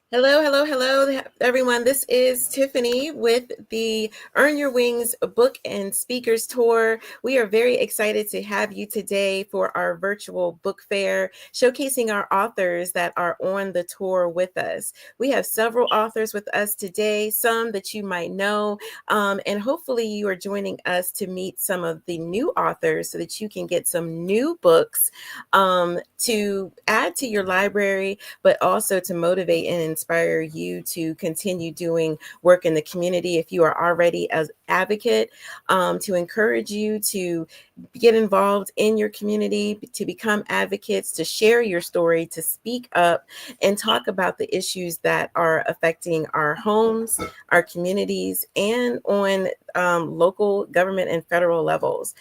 Hello, hello, hello, everyone. This is Tiffany with the Earn Your Wings book and speakers tour. We are very excited to have you today for our virtual book fair, showcasing our authors that are on the tour with us. We have several authors with us today, some that you might know, and hopefully you are joining us to meet some of the new authors so that you can get some new books to add to your library, but also to motivate and inspire you to continue doing work in the community if you are already an advocate, to encourage you to get involved in your community, to become advocates, to share your story, to speak up and talk about the issues that are affecting our homes, our communities, and on local government and federal levels.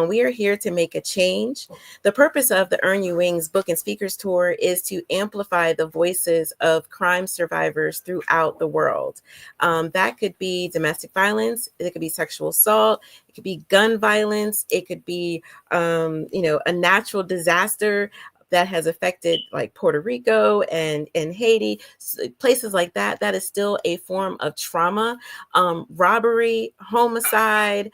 We are here to make a change. The purpose of the Earn You Wings book and speakers tour is to amplify the voices of crime survivors throughout the world. That could be domestic violence, it could be sexual assault, it could be gun violence, it could be, a natural disaster that has affected like Puerto Rico and Haiti, places like that. That is still a form of trauma. Robbery, homicide,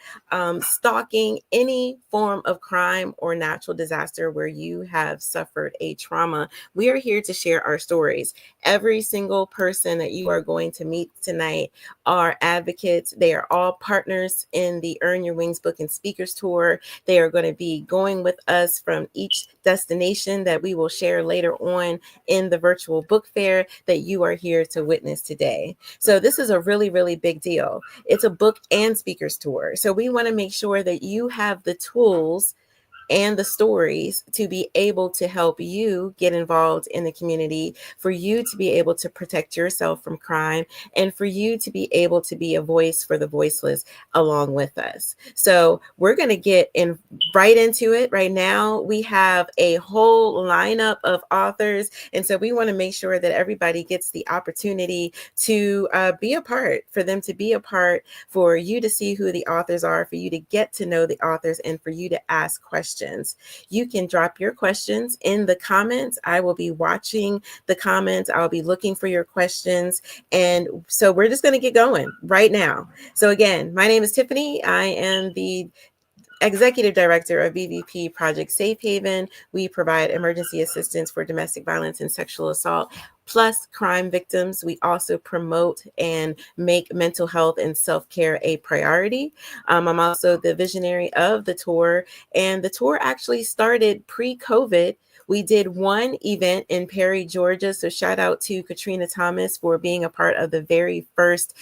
stalking, any form of crime or natural disaster where you have suffered a trauma. We are here to share our stories. Every single person that you are going to meet tonight are advocates. They are all partners in the Earn Your Wings book and speakers tour. They are going to be going with us from each destination that we will share later on in the virtual book fair that you are here to witness today. So this is a really, really big deal. It's a book and speakers tour. So we want to make sure that you have the tools and the stories to be able to help you get involved in the community, for you to be able to protect yourself from crime, and for you to be able to be a voice for the voiceless along with us. So we're going to get in right into it right now. We have a whole lineup of authors, and so we want to make sure that everybody gets the opportunity to be a part, for them to be a part, for you to see who the authors are, for you to get to know the authors, and for you to ask questions. You can drop your questions in the comments. I will be watching the comments. I'll be looking for your questions. And so we're just going to get going right now. So again, my name is Tiffany. I am the Executive Director of BVP Project Safe Haven. We provide emergency assistance for domestic violence and sexual assault, plus crime victims. We also promote and make mental health and self-care a priority. I'm also the visionary of the tour, and the tour actually started pre-COVID. We did one event in Perry, Georgia. So shout out to Katrina Thomas for being a part of the very first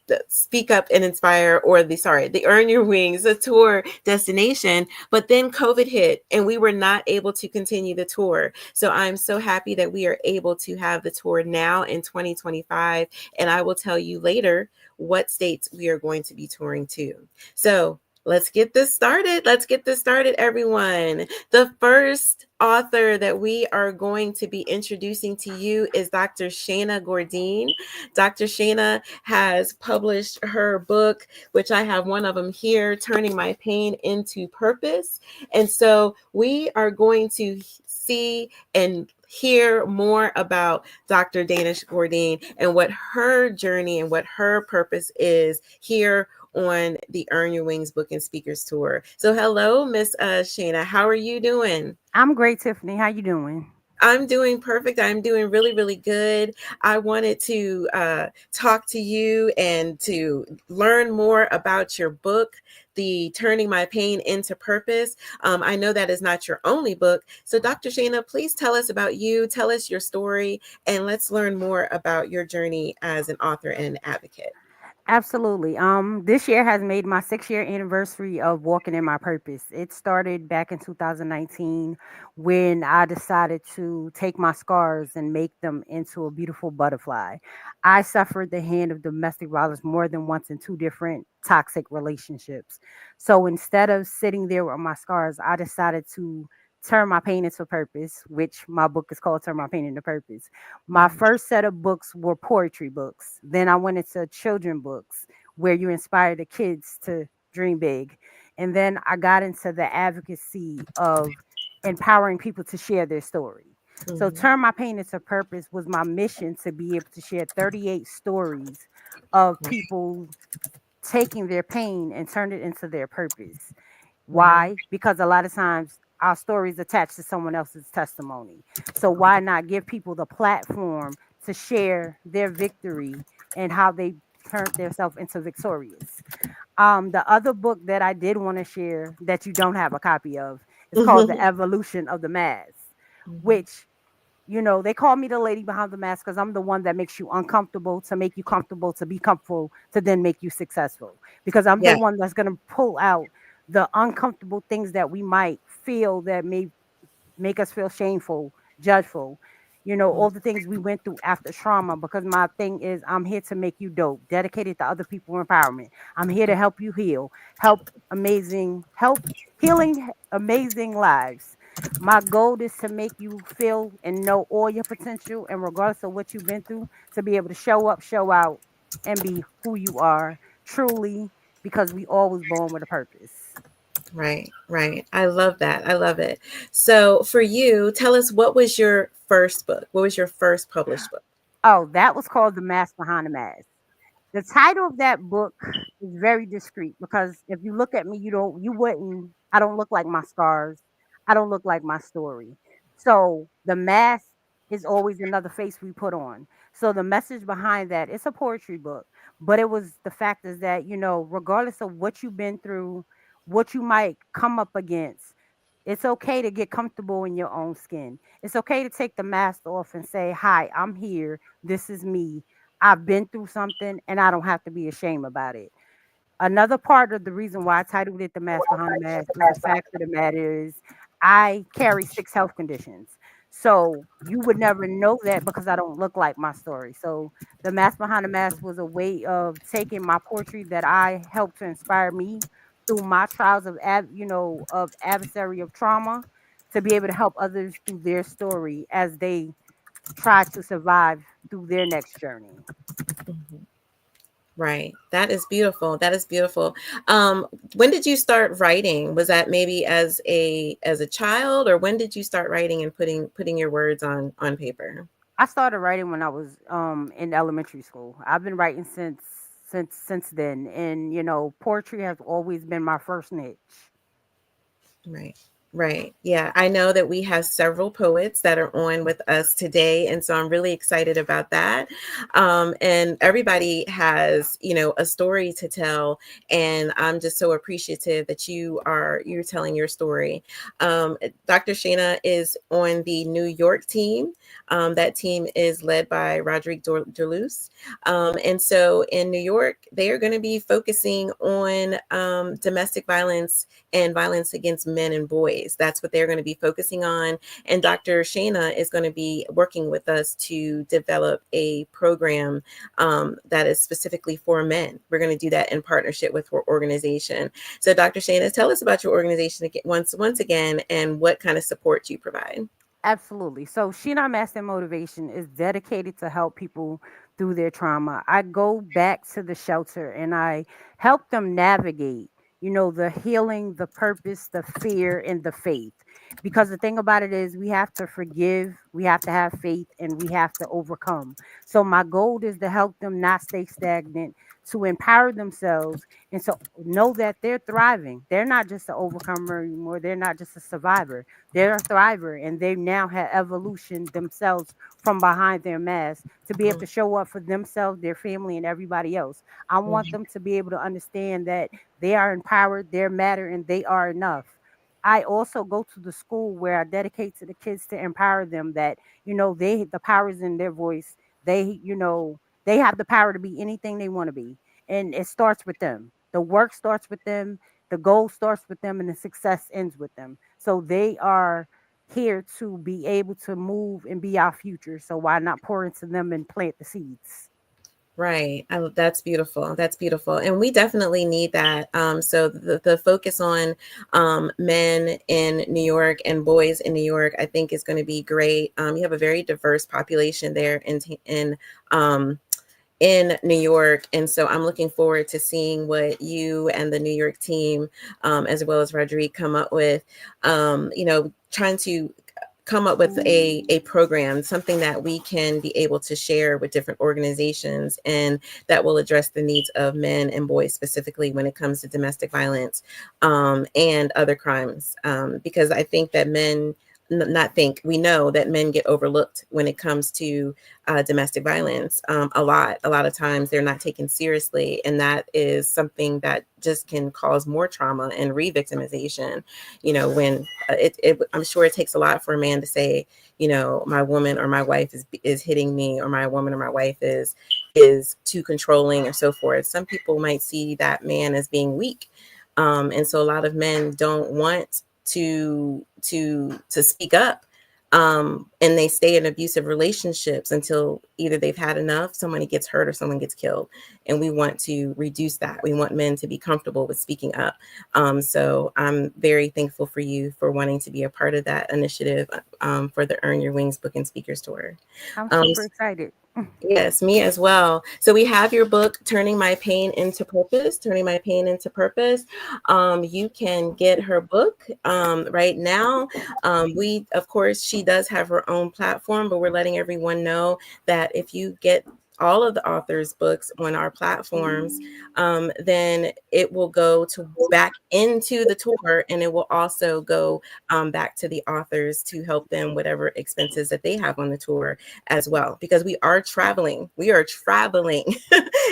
the Speak Up and Inspire, or the Earn Your Wings, the tour destination. But then COVID hit and we were not able to continue the tour. So I'm so happy that we are able to have the tour now in 2025. And I will tell you later what states we are going to be touring to. So let's get this started. Let's get this started, everyone. The first author that we are going to be introducing to you is Dr. Shana Gordine. Dr. Shana has published her book, which I have one of them here, Turning My Pain into Purpose. And so we are going to see and hear more about Dr. Danish Gordine and what her journey and what her purpose is here on the Earn Your Wings book and speakers tour. So hello, Miss Shana. How are you doing? I'm great, Tiffany. How you doing? I'm doing perfect. I'm doing really, really good. I wanted to talk to you and to learn more about your book, the Turning My Pain into Purpose. I know that is not your only book. So, Dr. Shana, please tell us about you, tell us your story, and let's learn more about your journey as an author and an advocate. Absolutely. This year has made my 6 year anniversary of walking in my purpose. It started back in 2019 when I decided to take my scars and make them into a beautiful butterfly. I suffered the hand of domestic violence more than once in two different toxic relationships. So instead of sitting there with my scars, I decided to turn my pain into purpose, which my book is called Turn My Pain into Purpose. My Mhm. first set of books were poetry books. Then I went into children books where you inspire the kids to dream big. And then I got into the advocacy of empowering people to share their story. So Mhm. Turn My Pain into Purpose was my mission to be able to share 38 stories of people taking their pain and turn it into their purpose. Mhm. Why? Because a lot of times our stories attached to someone else's testimony. So why not give people the platform to share their victory and how they turned themselves into victorious? The other book that I did want to share that you don't have a copy of is called The Mhm. Evolution of the Mask, Mhm. which they call me the lady behind the mask because I'm the one that makes you uncomfortable to make you comfortable to be comfortable to then make you successful. Because I'm the Yeah. one that's going to pull out the uncomfortable things that we might feel that may make us feel shameful, judgeful, Mhm. all the things we went through after trauma. Because my thing is, I'm here to make you dope, dedicated to other people empowerment. I'm here to help you heal, help healing amazing lives. My goal is to make you feel and know all your potential, and regardless of what you've been through, to be able to show up, show out, and be who you are truly, because we all was born with a purpose. Right, right. I love that. I love it. So, for you, tell us, what was your first book? What was your first published book? Oh, that was called The Mask Behind the Mask. The title of that book is very discreet because if you look at me, I don't look like my scars. I don't look like my story. So the mask is always another face we put on. So the message behind that, it's a poetry book, but it was the fact is that, regardless of what you've been through, what you might come up against, it's okay to get comfortable in your own skin. It's okay to take the mask off and say, "Hi, I'm here. This is me. I've been through something and I don't have to be ashamed about it." Another part of the reason why I titled it The Mask Behind the Mask is the fact of the matter is I carry 6 health conditions. So you would never know that because I don't look like my story. So The Mask Behind the Mask was a way of taking my poetry that I helped to inspire me through my trials of adversary of trauma to be able to help others through their story as they try to survive through their next journey. Mhm. Right. That is beautiful. That is beautiful. When did you start writing? Was that maybe as a child, or when did you start writing and putting your words on paper? I started writing when I was in elementary school. I've been writing since then, and poetry has always been my first niche. Right. Right. Yeah. I know that we have several poets that are on with us today. And so I'm really excited about that. And everybody has, a story to tell. And I'm just so appreciative that you're telling your story. Um, Dr. Shana is on the New York team. That team is led by Roderick Deleuze. And so in New York, they are going to be focusing on domestic violence and violence against men and boys. That's what they're going to be focusing on. And Dr. Shana is going to be working with us to develop a program that is specifically for men. We're going to do that in partnership with our organization. So, Dr. Shana, tell us about your organization again, once again, and what kind of support you provide. Absolutely. So Sheena Master Motivation is dedicated to help people through their trauma. I go back to the shelter and I help them navigate, the healing, the purpose, the fear, and the faith. Because the thing about it is we have to forgive, we have to have faith, and we have to overcome. So my goal is to help them not stay stagnant, to empower themselves, and to know that they're thriving. They're not just an overcomer anymore. They're not just a survivor, they're a thriver, and they now have evolution themselves from behind their mask to be able to show up for themselves, their family, and everybody else. I want Mhm. them to be able to understand that they are empowered, they matter, and they are enough. I also go to the school where I dedicate to the kids to empower them that, the power is in their voice. They have the power to be anything they want to be. And it starts with them. The work starts with them, the goal starts with them, and the success ends with them. So they are here to be able to move and be our future. So why not pour into them and plant the seeds? Right. That's beautiful. That's beautiful. And we definitely need that. So the focus on men in New York and boys in New York, I think is going to be great. You have a very diverse population there um, in New York. And so I'm looking forward to seeing what you and the New York team, as well as Rodrigue, come up with, trying to come up with a program, something that we can be able to share with different organizations and that will address the needs of men and boys specifically when it comes to domestic violence and other crimes. Because I think that not think, we know that men get overlooked when it comes to domestic violence. A lot of times they're not taken seriously, and that is something that just can cause more trauma and re-victimization. When I'm sure it takes a lot for a man to say, my woman or my wife is hitting me, or my woman or my wife is too controlling, or so forth. Some people might see that man as being weak, and so a lot of men don't want to speak up, and they stay in abusive relationships until either they've had enough, somebody gets hurt, or someone gets killed. And we want to reduce that. We want men to be comfortable with speaking up. So I'm very thankful for you for wanting to be a part of that initiative for the Earn Your Wings Book and Speakers Tour. I'm super excited. Yes, me as well. So we have your book, Turning My Pain into Purpose. You can get her book right now. Of course, she does have her own platform, but we're letting everyone know that if you get all of the authors' books on our platforms, then it will go back into the tour, and it will also go back to the authors to help them whatever expenses that they have on the tour as well, because we are traveling.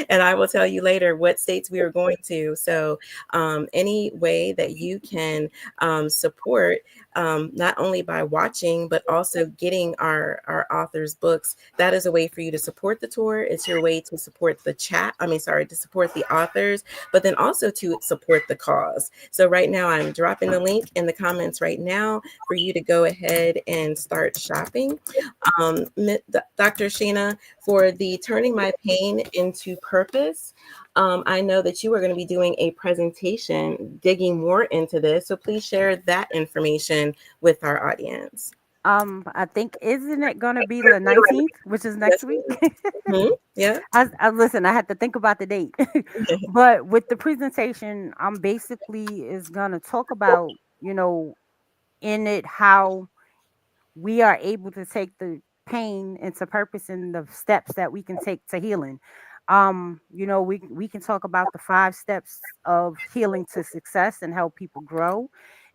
And I will tell you later what states we are going to. So any way that you can support, not only by watching, but also getting our authors' books, that is a way for you to support the tour. It's your way to support to support the authors, but then also to support the cause. So right now I'm dropping the link in the comments right now for you to go ahead and start shopping. Dr. Sheena, for the Turning My Pain into Purpose, I know that you are going to be doing a presentation digging more into this. So please share that information with our audience. I think, isn't it going to be the 19th, which is next week? Yeah. Listen, I had to think about the date. But with the presentation, I'm basically is going to talk about, in it, how we are able to take the pain into purpose and the steps that we can take to healing. We can talk about the 5 steps of healing to success and help people grow.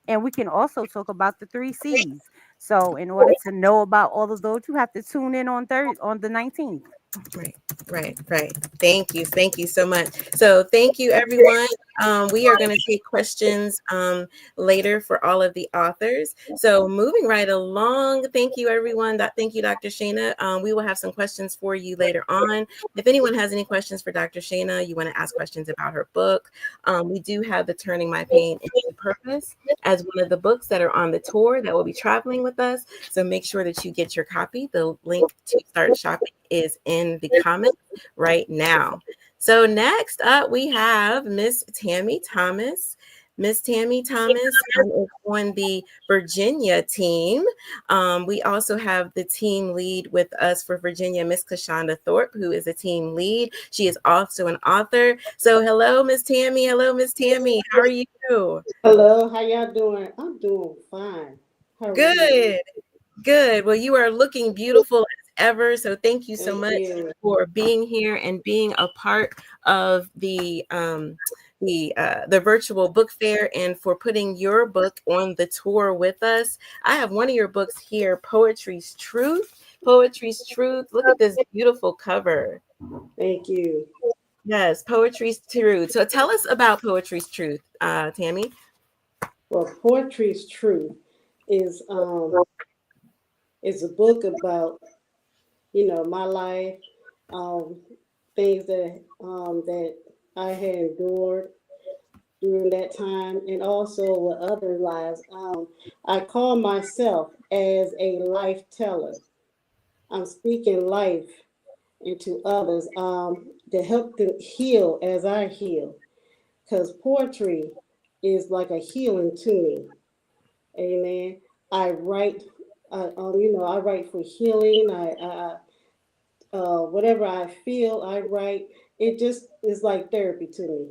And we can also talk about the 3 C's. So in order to know about all of those, you have to tune in on the 19th. Right. Thank you so much. So thank you, everyone. We are going to take questions later for all of the authors. So moving right along, thank you, everyone. Thank you, Dr. Sheena. We will have some questions for you later on. If anyone has any questions for Dr. Sheena, you want to ask questions about her book, we do have the Turning My Pain into Purpose as one of the books that are on the tour that will be traveling with us. So make sure that you get your copy. The link to start shopping is in the comments right now. So next up, we have Miss Tammy Thomas. Miss Tammy Thomas is on the Virginia team. We also have the team lead with us for Virginia, Miss Kashonda Thorpe, who is a team lead. She is also an author. So hello, Miss Tammy. Hello, Miss Tammy. How are you? Hello, how y'all doing? I'm doing fine. How are you? Good. Well, you are looking beautiful as ever. So thank you so Thank much you. for being here and being a part of the virtual book fair, and for putting your book on the tour with us. I have one of your books here, Poetry's Truth. Poetry's Truth. Look at this beautiful cover. Thank you. Yes, Poetry's Truth. So tell us about Poetry's Truth, Tammy. Well, Poetry's Truth is is a book about my life, things that I had endured during that time, and also with other lives. I call myself as a life teller. I'm speaking life into others to help them heal as I heal. Because poetry is like a healing to me. Amen. I write, I write for healing. Whatever I feel, I write. It just is like therapy to me.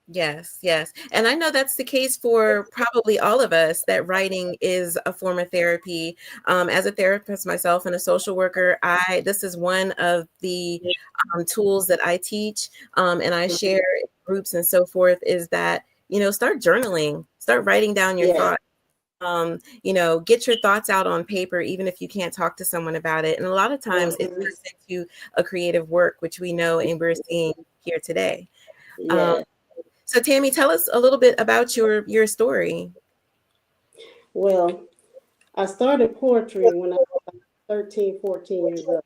Yes, yes. And I know that's the case for probably all of us, that writing is a form of therapy. As a therapist myself and a social worker, this is one of the tools that I teach, and I share in groups and so forth, is that, start journaling, start writing down your Yeah, thoughts. Get your thoughts out on paper, even if you can't talk to someone about it. And a lot of times it mhm, turns into a creative work, which we know and we're seeing here today. Um, yeah. so Tammy, tell us a little bit about your story. Well, I started poetry when I was 13, 14 years old.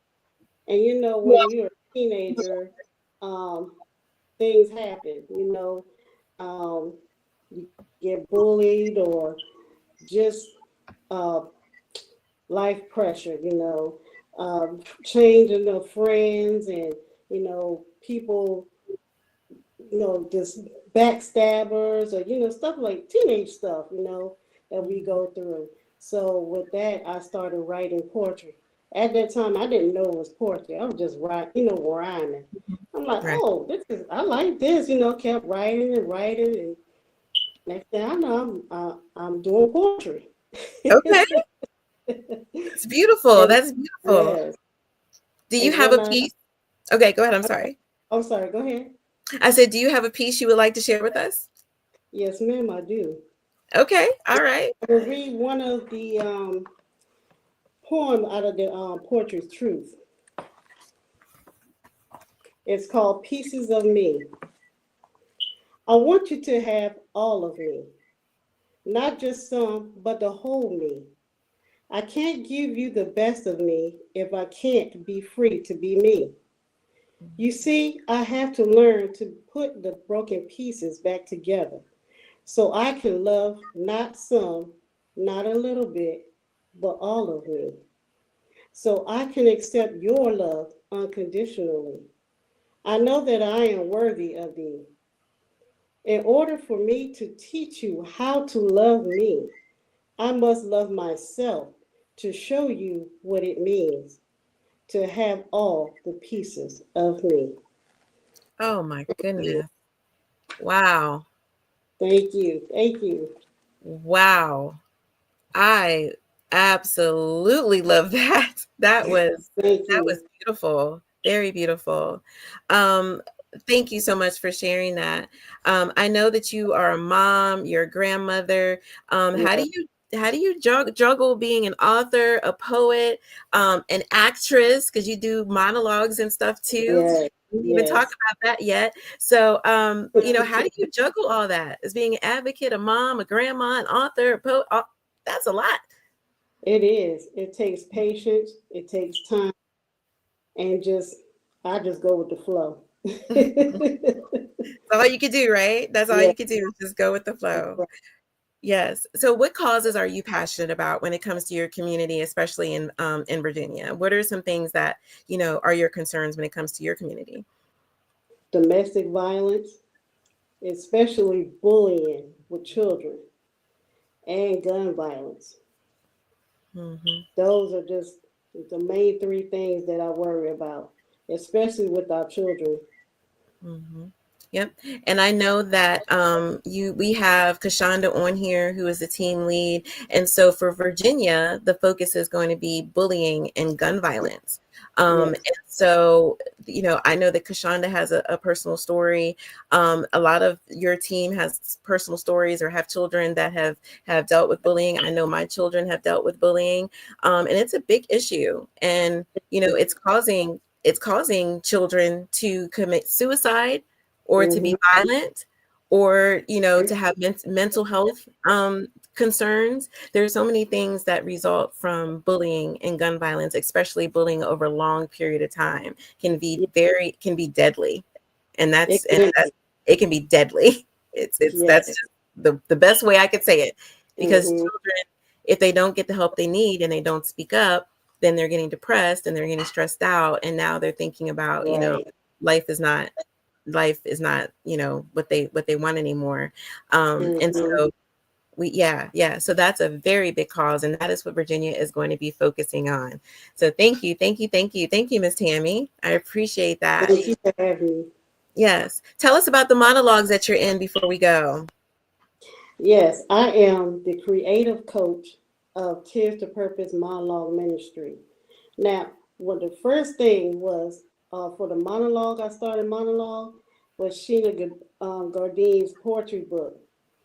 And when you're a teenager, um, things happen, um, you get bullied or just uh, life pressure, changing of friends and, people, just backstabbers or, stuff like teenage stuff, that we go through. So with that, I started writing poetry. At that time, I didn't know it was poetry. I was just rhyming. I'm like, Right. oh, I like this, kept writing and writing. And next thing I know, I'm doing poetry. Okay. It's beautiful. And That's beautiful. yes, Do you and have then a piece? Okay, go ahead. I'm sorry. I'm sorry, go ahead. I said, do you have a piece you would like to share with us? Yes, ma'am, I do. Okay. All right. I will read one of the poem out of the Poetry Truth. It's called Pieces of Me. I want you to have all of me, not just some, but the whole me. I can't give you the best of me if I can't be free to be me. You see, I have to learn to put the broken pieces back together so I can love not some, not a little bit, but all of me. So I can accept your love unconditionally. I know that I am worthy of thee. In order for me to teach you how to love me, I must love myself to show you what it means to have all the pieces of me. Oh my goodness. Wow. Thank you. Thank you. Wow. I absolutely love that. Thank That you. was beautiful. Very beautiful. Um, Thank you so much for sharing that. I know that you are a mom, you're a grandmother. How Yeah. do you juggle being an author, a poet, an actress, because you do monologues and stuff too? Yes. We didn't even talk Yes. about that yet. So, how do you juggle all that as being an advocate, a mom, a grandma, an author, a poet? That's a lot. It is. It takes patience. It takes time, and I just go with the flow. All you could do, right? That's all Yeah. you could do is just go with the flow. Yes. So what causes are you passionate about when it comes to your community, especially in Virginia? What are some things that, are your concerns when it comes to your community? Domestic violence, especially bullying with children, and gun violence. Hmm. Those are just the main three things that I worry about, especially with our children. Hmm. Yep. And I know that we have Kashonda on here, who is the team lead. And so for Virginia, the focus is going to be bullying and gun violence. And Yes. so, I know that Kashonda has a personal story. A lot of your team has personal stories or have children that have dealt with bullying. I know my children have dealt with bullying. And it's a big issue. And, it's causing children to commit suicide or to Mm-hmm. be violent or to have mental health concerns. There's so many things that result from bullying and gun violence, especially bullying over a long period of time can be deadly. and It that's and can that it can be deadly. It's Yes. That's just the best way I could say it, because Mm-hmm. children, if they don't get the help they need and they don't speak up, then they're getting depressed and they're getting stressed out, and now they're thinking about, Right. life is not what they want anymore. And Mm-hmm. so so that's a very big cause, and that is what Virginia is going to be focusing on. So thank you, Miss Tammy. I appreciate that. Thank you for having me. Yes. Tell us about the monologues that you're in before we go. Yes, I am the creative coach of Tears to Purpose Monologue Ministry. Now, what the first thing was for the monologue, I started monologue was Sheena Gardine's poetry book.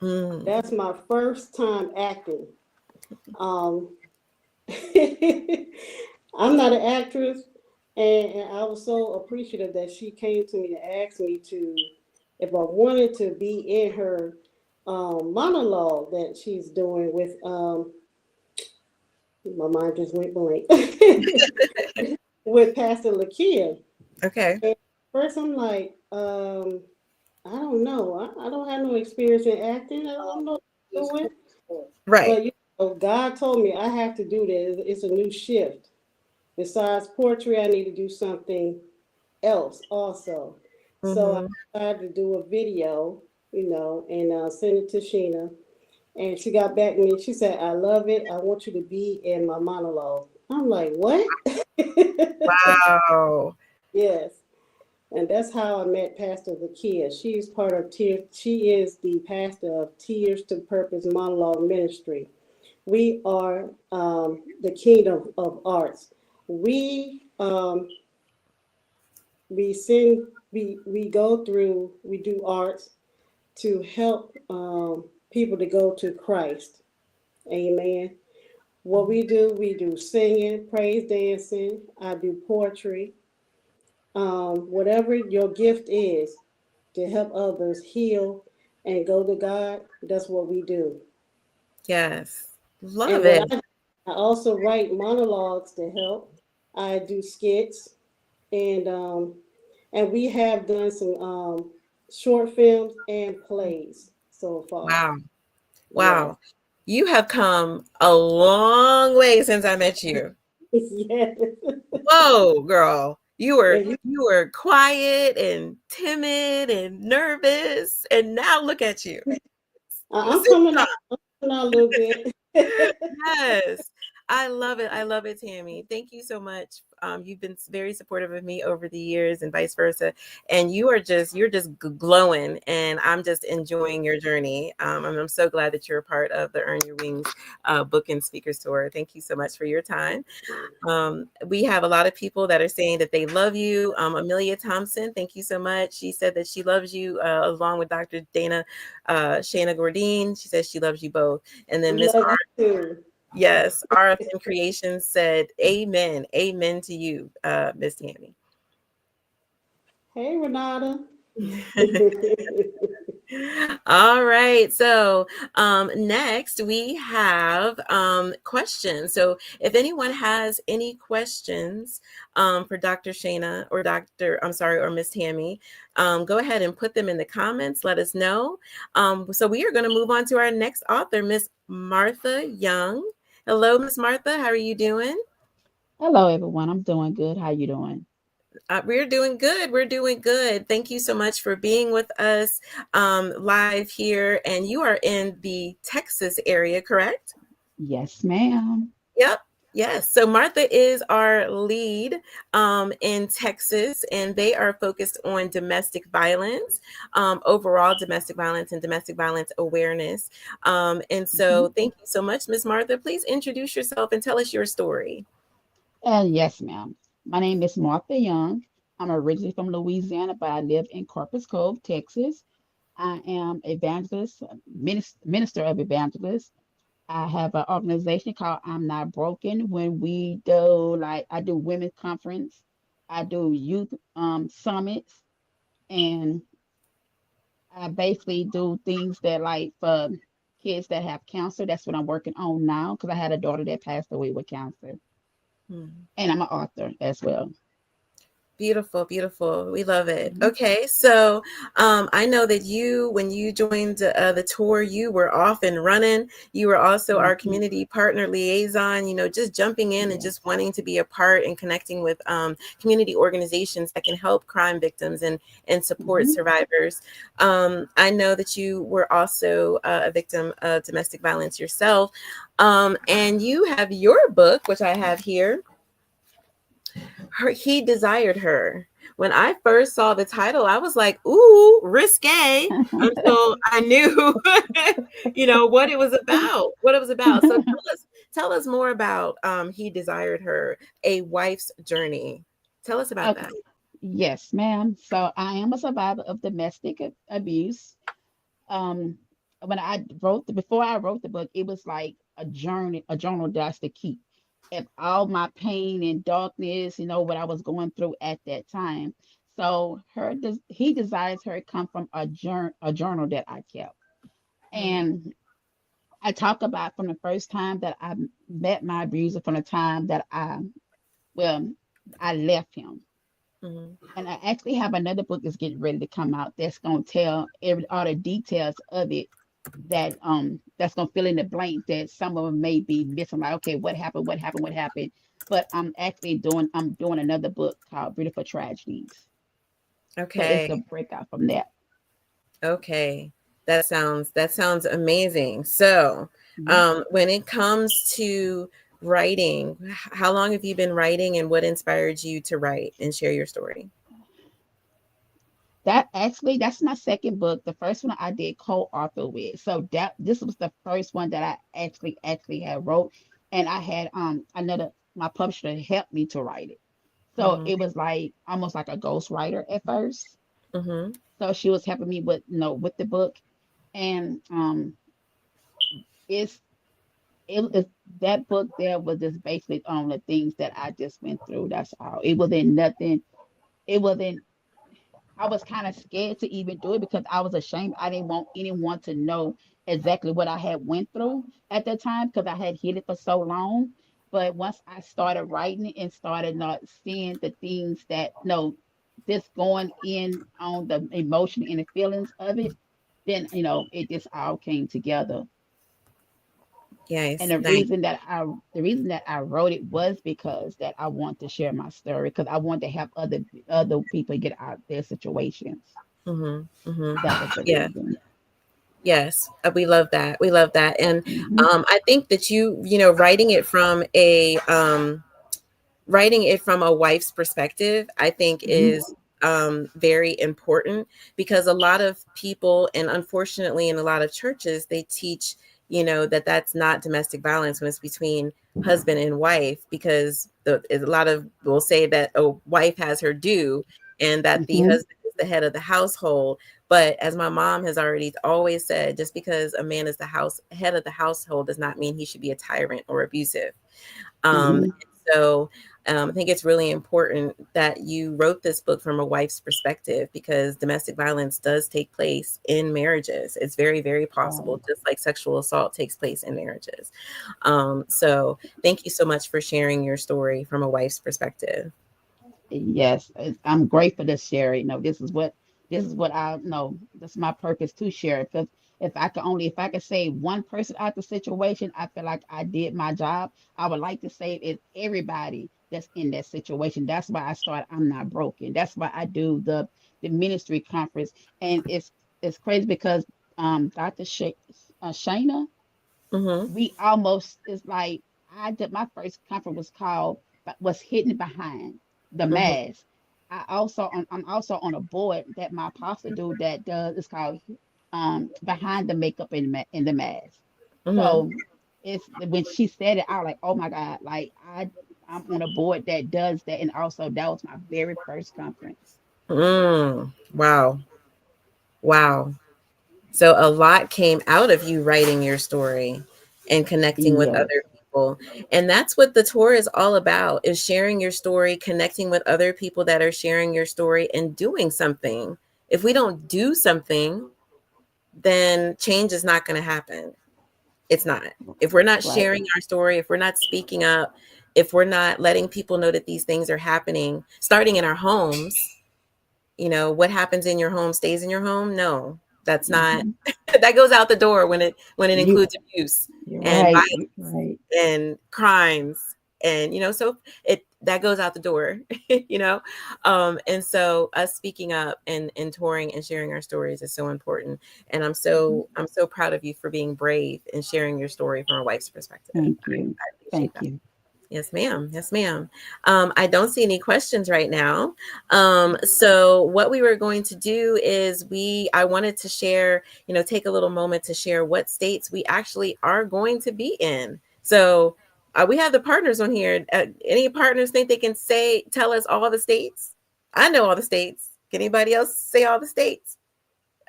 Mm. That's my first time acting. Um, I'm not an actress, and I was so appreciative that she came to me and asked me to, if I wanted to be in her monologue that she's doing with, my mind just went blank, with Pastor Lakia. Okay. And first, I'm like, I don't know. I don't have no experience in acting. I don't know what I'm doing. Right. But God told me I have to do this. It's a new shift. Besides poetry, I need to do something else also. So Mhm. I decided to do a video, and send it to Sheena. And she got back to me. She said, "I love it. I want you to be in my monologue." I'm like, "What?" Wow. Yes. And that's how I met Pastor Lakia. She's part of Tears. She is the pastor of Tears to Purpose Monologue Ministry. We are the Kingdom of Arts. We sing, we go through, we do arts to help people to go to Christ. Amen. What we do singing, praise dancing. I do poetry. Whatever your gift is to help others heal and go to God, that's what we do. Yes. And Love what it. I also write monologues to help. I do skits, and we have done some short films and plays so far. Wow. Yes, Wow. You have come a long way since I met you. yes. Whoa, girl. You were And you were quiet and timid and nervous, and now look at you. I'm coming out, a little bit. Yes, I love it. I love it, Tammy. Thank you so much. You've been very supportive of me over the years, and vice versa. And you're just glowing, and I'm just enjoying your journey. And I'm so glad that you're a part of the Earn Your Wings book and speakers tour. Thank you so much for your time. We have a lot of people that are saying that they love you. Amelia Thompson, thank you so much. She said that she loves you, along with Dr. Shana Gordine. She says she loves you both. And then We Miss love you too. Yes, RFM Creations said, "Amen, amen to you, Miss Tammy." Hey, Renata. All right. So next we have questions. So if anyone has any questions for Dr. Shana or or Miss Tammy, go ahead and put them in the comments. Let us know. So we are going to move on to our next author, Miss Martha Young. Hello, Miss Martha. How are you doing? Hello, everyone. I'm doing good. How you doing? We're doing good. We're doing good. Thank you so much for being with us live here. And you are in the Texas area, correct? Yes, ma'am. Yep. Yes. So Martha is our lead in Texas, and they are focused on domestic violence, overall domestic violence and domestic violence awareness. And hmm so thank you so much, Miss Martha. Please introduce yourself and tell us your story. Yes, ma'am. My name is Martha Young. I'm originally from Louisiana, but I live in Corpus Cove, Texas. I am evangelist, minister of evangelists. I have an organization called I'm Not Broken. When we do, like, I do women's conference, I do youth summits, and I basically do things that like for kids that have cancer. That's what I'm working on now because I had a daughter that passed away with cancer, Hmm. and I'm an author as well. Beautiful, beautiful. We love it. Mhm, Okay, so I know that when you joined the tour, you were off and running. You were also our mhm. community partner liaison, just jumping in and Yeah. just wanting to be a part and connecting with community organizations that can help crime victims and support Mhm, survivors. I know that you were also a victim of domestic violence yourself. And you have your book, which I have here. He Desired Her. When I first saw the title, I was like, ooh, risque, until I knew, what it was about, So tell us more about He Desired Her, A Wife's Journey. Tell us about Okay. that. Yes, ma'am. So I am a survivor of domestic abuse. Um, when before I wrote the book, it was like a journal that I used to keep of all my pain and darkness, what I was going through at that time. So He Desires Her come from a journal that I kept. And I talk about from the first time that I met my abuser, from the time that well, I left him. Mhm. And I actually have another book that's getting ready to come out that's gonna tell all the details of it, that's gonna fill in the blank that some of them may be missing. Like, okay, what happened? What happened? What happened? But I'm doing another book called Beautiful Tragedies. So it's the Okay. breakout from that. Okay. That sounds amazing. So, Mhm. when it comes to writing, how long have you been writing, and what inspired you to write and share your story? That's my second book. The first one I did co-author with. So this was the first one that I actually had wrote, and I had another my publisher helped me to write it. So Mhm. it was like almost like a ghostwriter at first. Mhm. So she was helping me with with the book, and it's it that book there was just basically on the things that I just went through. That's all. It wasn't nothing. It wasn't. I was kind of scared to even do it because I was ashamed. I didn't want anyone to know exactly what I had went through at that time because I had hid it for so long. But once I started writing it and started not seeing the things that just going in on the emotion and the feelings of it, then it just all came together. And Yes. Nice. the reason that I wrote it was because that I want to share my story because I want to help other people get out of their situations. Mhm. Mhm. That was the Yeah. reason. Yes, we love that. We love that. And Hmm. I think that writing it from a wife's perspective, I think Hmm. is very important, because a lot of people, and unfortunately in a lot of churches, they teach, that that's not domestic violence when it's between husband and wife, because a lot of will say that a wife has her due, and that the Hmm. husband is the head of the household. But as my mom has already always said, just because a man is the head of the household does not mean he should be a tyrant or abusive. Hmm. So I think it's really important that you wrote this book from a wife's perspective, because domestic violence does take place in marriages. It's very, very possible, Right. just like sexual assault takes place in marriages. So thank you so much for sharing your story from a wife's perspective. Yes, I'm grateful to share it. This is what I know. That's my purpose to share it. Because if I could save one person out the situation, I feel like I did my job. I would like to save it everybody that's in that situation. That's why I started I'm Not Broken. That's why I do the ministry conference. And it's crazy because Dr. Shayna, Mm-hmm. we almost it's like I did my first conference was hidden behind the Mm-hmm. mask. I'm also on a board that my apostle do that does it's called behind the makeup in the mask. Mm-hmm. So it's when she said it, I was like, oh my God, like I'm on a board that does that, and also that was my very first conference. Wow. Wow. So a lot came out of you writing your story and connecting with Yes, other people. And that's what the tour is all about, is sharing your story, connecting with other people that are sharing your story, and doing something. If we don't do something, then change is not going to happen. It's not. If we're not right. sharing our story, if we're not speaking up, if we're not letting people know that these things are happening, starting in our homes, what happens in your home stays in your home. No, that's not. Hmm. That goes out the door when it You includes abuse you're and right. violence You're right. and crimes, and so it that goes out the door. And so us speaking up and touring and sharing our stories is so important. And Mhm. I'm so proud of you for being brave and sharing your story from a wife's perspective. Thank I you. appreciate Thank that. you. Yes, ma'am. Yes, ma'am. I don't see any questions right now. So what we were going to do is I wanted to share, take a little moment to share what states we actually are going to be in. So we have the partners on here. Any partners think they can tell us all the states? I know all the states. Can anybody else say all the states?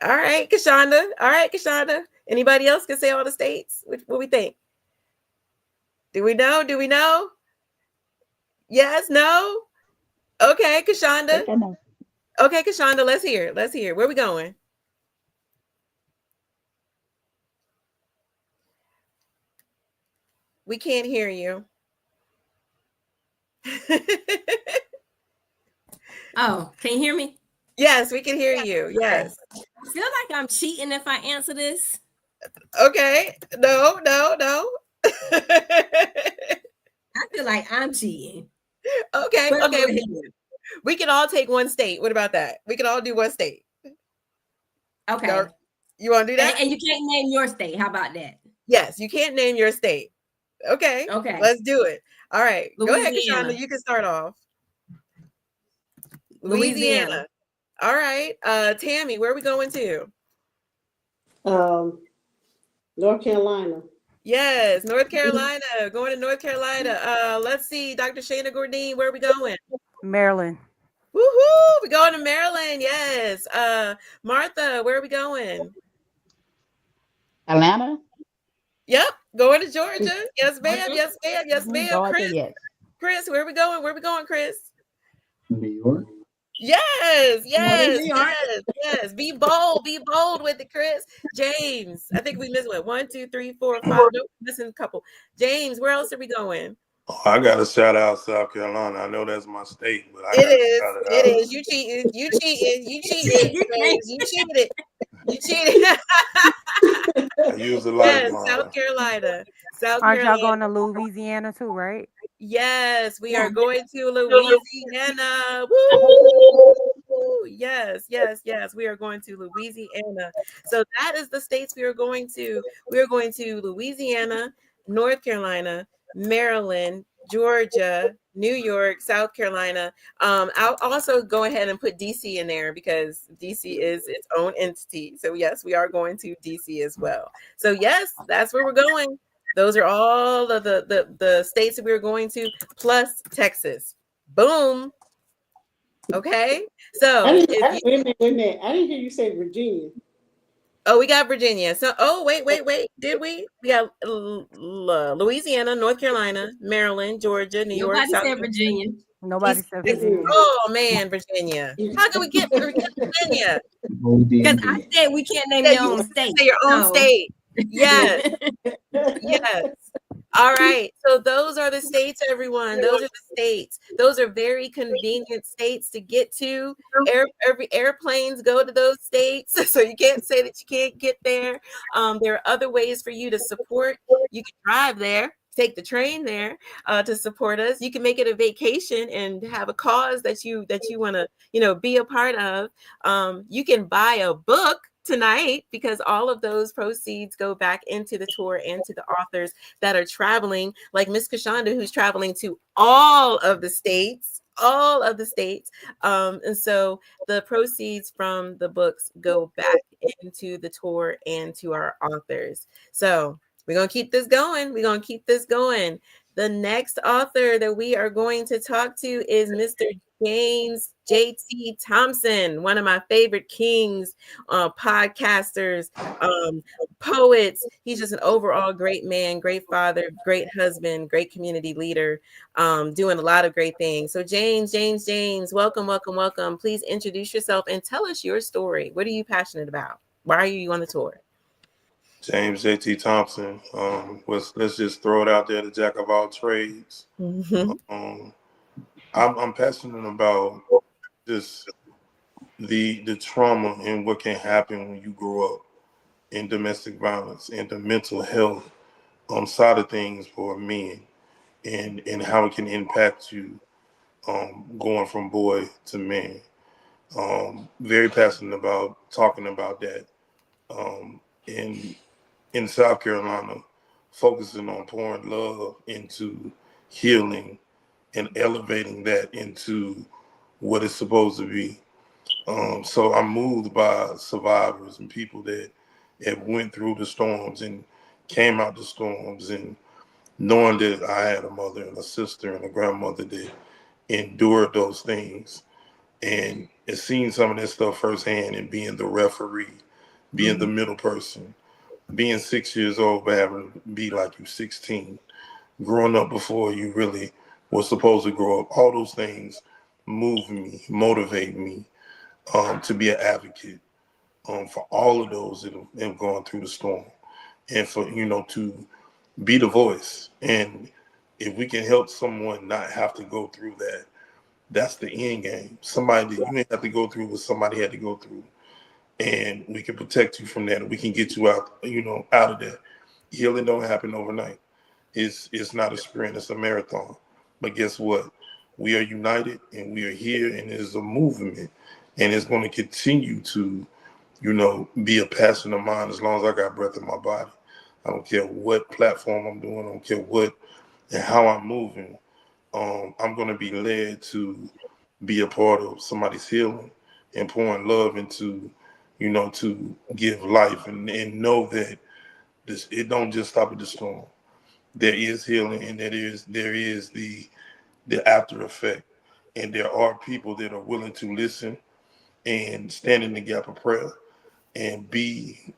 All right, Kashonda. All right, Kashonda. Anybody else can say all the states? What we think? Do we know? Do we know? Yes, no? Okay, I Kashonda. think I know. Okay, Kashonda, let's hear. Let's hear. Where we going? We can't hear you. Oh, can you hear me? Yes, we can hear you. Yes. I feel like I'm cheating if I answer this. Okay. No, no, no. I feel like I'm cheating. Okay, But okay. go ahead. We can all take one state. What about that? We can all do one state. Okay. You want to do that? And you can't name your state. How about that? Yes, you can't name your state. Okay. Okay. Let's do it. All right. Go ahead, Louisiana. Kashonda. You can start off. Louisiana. All right. Tammy, where are we going to? North Carolina. Yes, North Carolina. Going to North Carolina. Let's see, Dr. Shayna Gordine, where are we going? Maryland. Woohoo! We're going to Maryland. Yes. Martha, where are we going? Atlanta. Yep, going to Georgia. Yes, ma'am. Yes, ma'am. Yes, ma'am. Georgia, yes. Chris, where are we going? Where are we going, Chris? New York. Yes, yes, New York. yes, yes. Be bold with it, Chris. James, I think we missed what? 1, 2, 3, 4, 5. Nope, missing a couple. James, where else are we going? Oh, I got to shout out South Carolina. I know that's my state, but It is. You cheated. You cheated. James. You cheated. You cheated. I use the light. Yes, South Carolina. South Aren't y'all Carolina. going to Louisiana too, right? Yes, we are going to Louisiana. Woo! Yes, yes, yes. We are going to Louisiana. So that is the states we are going to. We are going to Louisiana, North Carolina, Maryland, Georgia, New York, South Carolina. I'll also go ahead and put DC in there because DC is its own entity. So yes, we are going to DC as well. So yes, that's where we're going. Those are all of the states that we're going to, plus Texas. Boom. Okay. So Wait a minute. I didn't hear you say Virginia. oh, we got Virginia. So wait. Did we? We got Louisiana, North Carolina, Maryland, Georgia, New York, Nobody South said Virginia. Nobody said Virginia. Oh man, Virginia. How can we get Virginia? Because I said we can't name your own state. Say your own So- state. Yes. Yes. All right. So those are the states, everyone. Those are the states. Those are very convenient states to get to. Every airplanes go to those states. So you can't say that you can't get there. There are other ways for you to support. You can drive there, take the train there to support us. You can make it a vacation and have a cause that you want to, be a part of. You can buy a book tonight because all of those proceeds go back into the tour and to the authors that are traveling, like Miss Kashonda, who's traveling to all of the states. And so the proceeds from the books go back into the tour and to our authors. So we're going to keep this going. The next author that we are going to talk to is Mr. James J.T. Thompson, one of my favorite kings, podcasters, poets. He's just an overall great man, great father, great husband, great community leader, doing a lot of great things. So James, welcome. Please introduce yourself and tell us your story. What are you passionate about? Why are you on the tour? James J.T. Thompson. Let's just throw it out there, the jack of all trades. Mm-hmm. I'm passionate about just the trauma and what can happen when you grow up in domestic violence and the mental health side of things for men and how it can impact you going from boy to man. Very passionate about talking about that in South Carolina, focusing on pouring love into healing and elevating that into what it's supposed to be. So I'm moved by survivors and people that have went through the storms and came out the storms, and knowing that I had a mother and a sister and a grandmother that endured those things, and seeing some of that stuff firsthand, and being the referee, being the middle person, being 6 years old but having to be like you 16, growing up before you really were supposed to grow up. All those things move me, motivate me to be an advocate for all of those that have gone through the storm, and for, to be the voice. And if we can help someone not have to go through that, that's the end game. Somebody that you ain't have to go through what somebody had to go through, and we can protect you from that, and we can get you out, out of that. Healing don't happen overnight. It's not a sprint, it's a marathon. But guess what? We are united, and we are here, and it's a movement, and it's going to continue to, be a passion of mine as long as I got breath in my body. I don't care what platform I'm doing. I don't care what and how I'm moving. I'm going to be led to be a part of somebody's healing and pouring love into, to give life, and know that it don't just stop at the storm. There is healing, and there is the after effect, and there are people that are willing to listen and stand in the gap of prayer and be,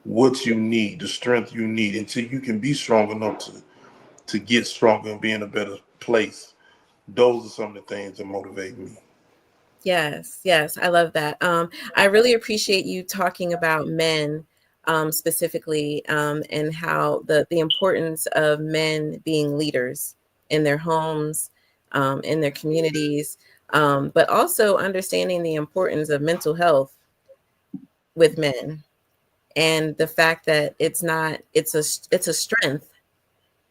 what you need, the strength you need, until you can be strong enough to get stronger and be in a better place. Those are some of the things that motivate me. Yes, I love that. I really appreciate you talking about men specifically, and how the importance of men being leaders in their homes, in their communities, but also understanding the importance of mental health with men, and the fact that it's a strength.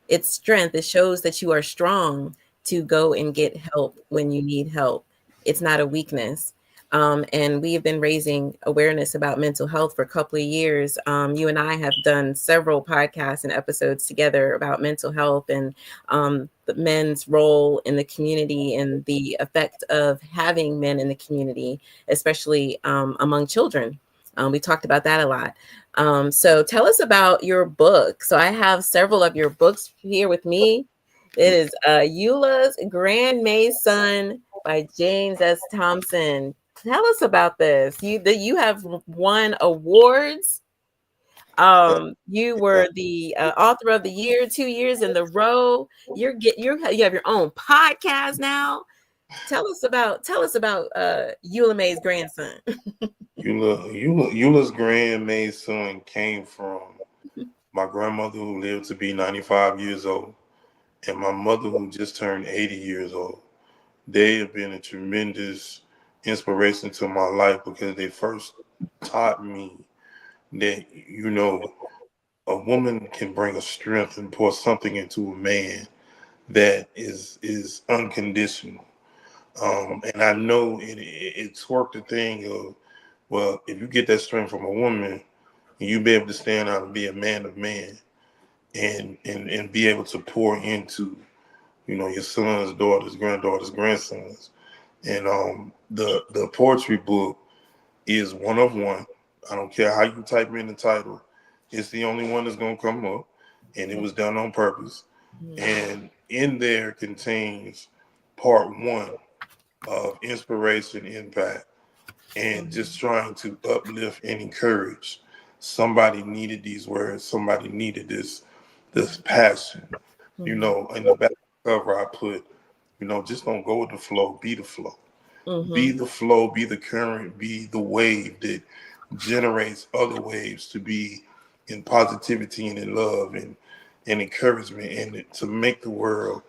It's strength. It shows that you are strong to go and get help when you need help. It's not a weakness. And we have been raising awareness about mental health for a couple of years. You and I have done several podcasts and episodes together about mental health, and the men's role in the community, and the effect of having men in the community, especially among children. We talked about that a lot. So tell us about your book. So I have several of your books here with me. It is Eula's Grandma's by James S. Thompson. Tell us about this. You have won awards. You were the author of the year 2 years in the row. You have your own podcast now. Tell us about Eula May's grandson. Eula's grandma's son came from my grandmother, who lived to be 95 years old, and my mother, who just turned 80 years old. They have been a tremendous inspiration to my life, because they first taught me that, a woman can bring a strength and pour something into a man that is unconditional. And I know it's worked the thing of, well, if you get that strength from a woman, you be able to stand out and be a man of man, and be able to pour into, your sons, daughters, granddaughters, grandsons. And the poetry book is one of one. I don't care how you type in the title. It's the only one that's going to come up, and it was done on purpose. And in there contains part one of inspiration, impact, and just trying to uplift and encourage. Somebody needed these words. Somebody needed this passion. In the back cover, I put, just don't go with the flow. Be the flow. Be the flow. Be the current. Be the wave that generates other waves to be in positivity and in love and encouragement, and to make the world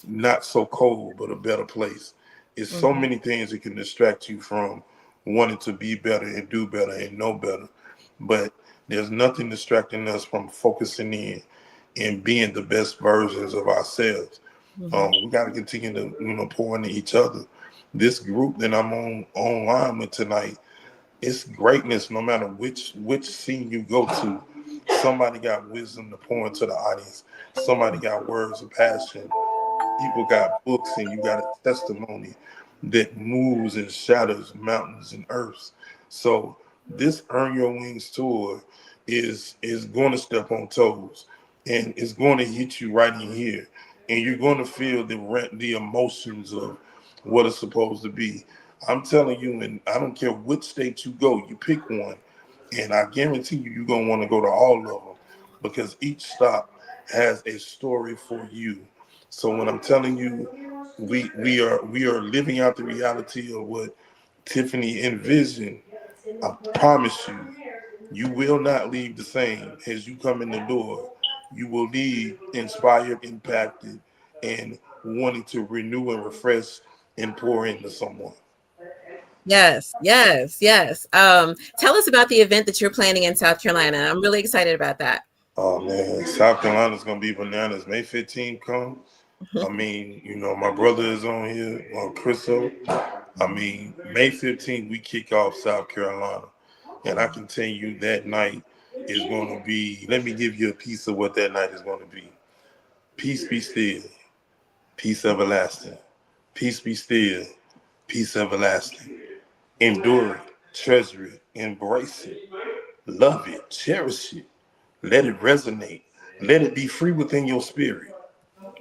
not so cold but a better place. It's so many things that can distract you from wanting to be better and do better and know better, but there's nothing distracting us from focusing in and being the best versions of ourselves. We got to continue to pour into each other. This group that I'm online with tonight, it's greatness no matter which scene you go to. Somebody got wisdom to pour into the audience. Somebody got words of passion. People got books, and you got a testimony that moves and shatters mountains and earths. So this Earn Your Wings tour is going to step on toes, and it's going to hit you right in here, and you're going to feel the emotions of what it's supposed to be. I'm telling you, and I don't care which state you go, you pick one, and I guarantee you're going to want to go to all of them, because each stop has a story for you. So when I'm telling you, we are living out the reality of what Tiffany envisioned, I promise you, you will not leave the same as you come in the door. You will leave inspired, impacted, and wanting to renew and refresh and pour into someone. Yes. Tell us about the event that you're planning in South Carolina. I'm really excited about that. Oh man, South Carolina's gonna be bananas. May 15th come. I mean, my brother is on here, Chriso. I mean, May 15th, we kick off South Carolina. And I can tell you that night is going to be, let me give you a piece of what that night is going to be. Peace be still, peace everlasting. Peace be still, peace everlasting. Endure it, treasure it, embrace it, love it, cherish it. Let it resonate. Let it be free within your spirit.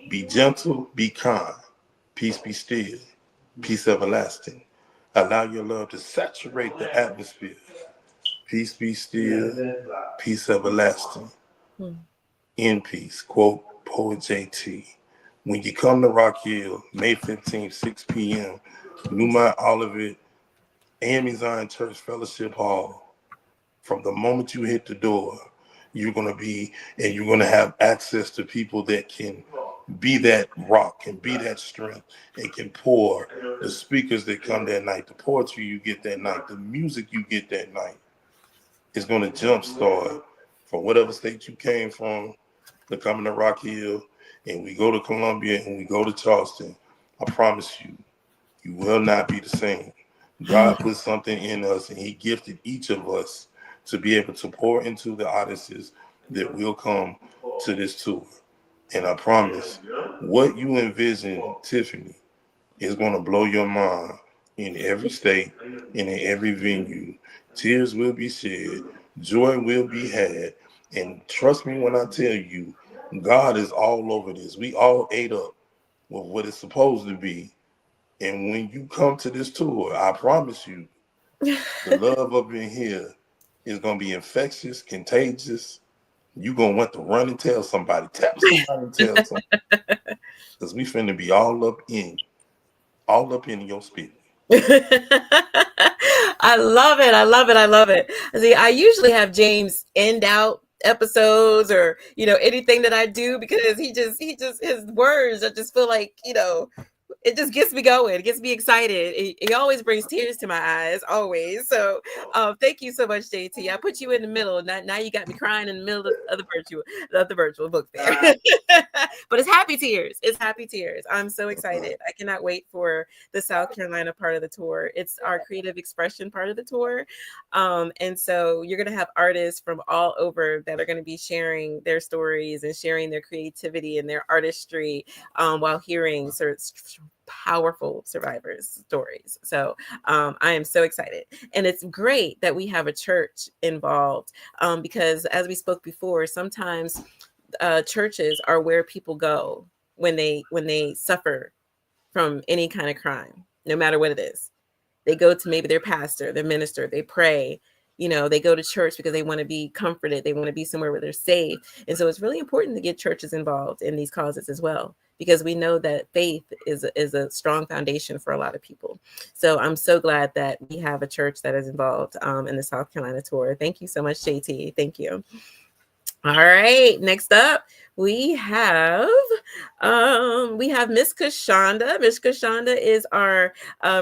Be gentle, be kind. Peace be still, peace everlasting. Allow your love to saturate the atmosphere. Peace be still, peace everlasting. In peace. Quote, Poet JT. When you come to Rock Hill, May 15th, 6 p.m., Newmont Olivet, AME Zion Church Fellowship Hall. From the moment you hit the door, you're going to have access to people that can be that rock, can be that strength, and can pour the speakers that come that night, the poetry you get that night, the music you get that night. Is going to jumpstart from whatever state you came from to coming to Rock Hill, and we go to Columbia and we go to Charleston. I promise you, you will not be the same. God put something in us, and he gifted each of us to be able to pour into the artists that will come to this tour. And I promise, what you envision, Tiffany, is going to blow your mind in every state and in every venue. Tears will be shed, joy will be had, and trust me when I tell you, God is all over this. We all ate up with what it's supposed to be. And when you come to this tour, I promise you, the love up in here is going to be infectious, contagious. You're going to want to run and tell somebody. Tap somebody and tell somebody. Because we finna be all up in your spirit. I love it. See, I usually have James end out episodes or anything that I do, because he just his words, I just feel like it just gets me going. It gets me excited. He always brings tears to my eyes, always. So thank you so much, JT. I put you in the middle. Now you got me crying in the middle of the virtual book fair. But it's happy tears. It's happy tears. I'm so excited. I cannot wait for the South Carolina part of the tour. It's our creative expression part of the tour. And so you're going to have artists from all over that are going to be sharing their stories and sharing their creativity and their artistry while hearing sort of powerful survivors' stories. So I am so excited. And it's great that we have a church involved because, as we spoke before, sometimes churches are where people go when they suffer from any kind of crime, no matter what it is. They go to maybe their pastor, their minister, they pray. They go to church because they want to be comforted. They want to be somewhere where they're safe. And so it's really important to get churches involved in these causes as well, because we know that faith is a strong foundation for a lot of people. So I'm so glad that we have a church that is involved in the South Carolina tour. Thank you so much, JT. Thank you. All right, next up we have Miss Kashonda. Miss Kashonda is our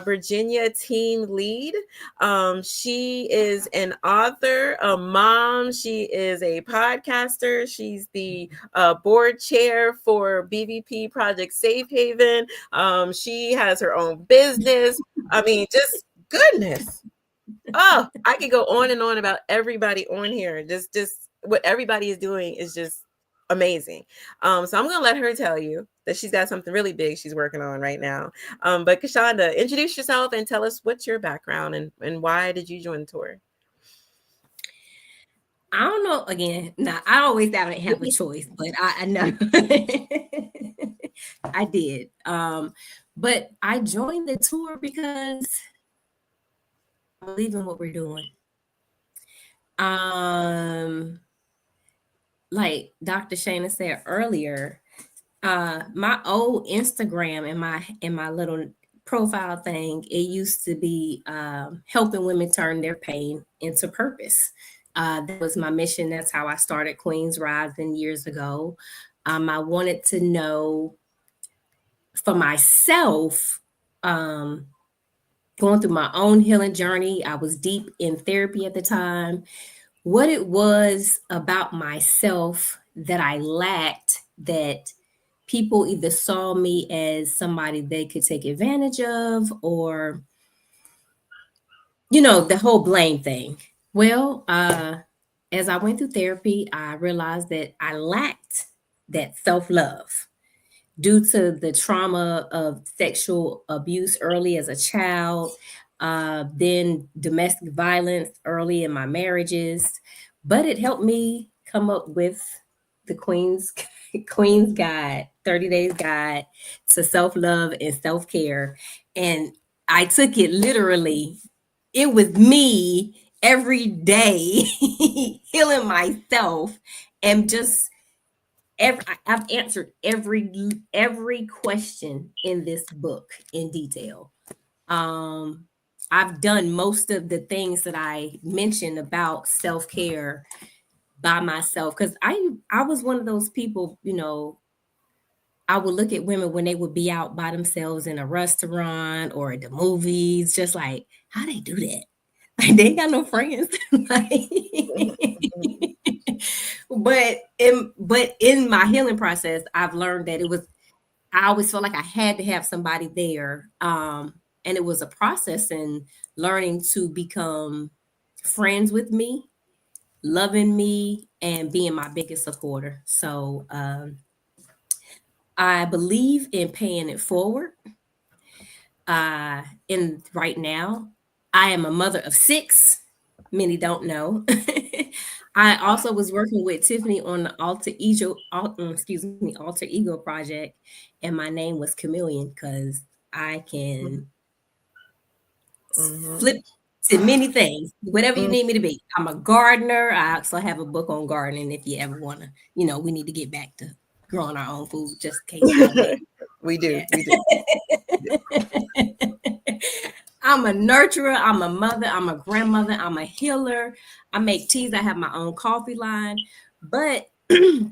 Virginia team lead. She is an author, a mom. She is a podcaster. She's the board chair for BVP Project Safe Haven. She has her own business. I mean, just goodness. Oh, I could go on and on about everybody on here. Just what everybody is doing is just amazing. So I'm gonna let her tell you that she's got something really big she's working on right now. But Kashonda, introduce yourself and tell us what's your background and why did you join the tour? I don't know. Again, nah, I always have a choice, but I know I did. But I joined the tour because I believe in what we're doing. Like Dr. Shana said earlier, my old Instagram and my little profile thing, it used to be helping women turn their pain into purpose. That was my mission. That's how I started Queens Rising years ago. I wanted to know for myself, going through my own healing journey. I was deep in therapy at the time. What it was about myself that I lacked, that people either saw me as somebody they could take advantage of, or, you know, the whole blame thing. Well, as I went through therapy, I realized that I lacked that self-love due to the trauma of sexual abuse early as a child, then domestic violence early in my marriages. But it helped me come up with the Queen's Guide, 30 Days Guide to Self-Love and Self-Care. And I took it literally. It was me every day healing myself, and just I've answered every question in this book in detail. I've done most of the things that I mentioned about self-care by myself, because I was one of those people, you know, I would look at women when they would be out by themselves in a restaurant or at the movies, just like, how they do that? Like, they ain't got no friends. But in my healing process, I've learned that I always felt like I had to have somebody there. And it was a process in learning to become friends with me, loving me, and being my biggest supporter. So I believe in paying it forward. And right now, I am a mother of 6. Many don't know. I also was working with Tiffany on the Alter Ego project, and my name was Chameleon because I can flip to many things, whatever you need me to be. I'm a gardener. I also have a book on gardening if you ever want to, you know, we need to get back to growing our own food, just in case. We do. I'm a nurturer, I'm a mother, I'm a grandmother, I'm a healer. I make teas, I have my own coffee line. But it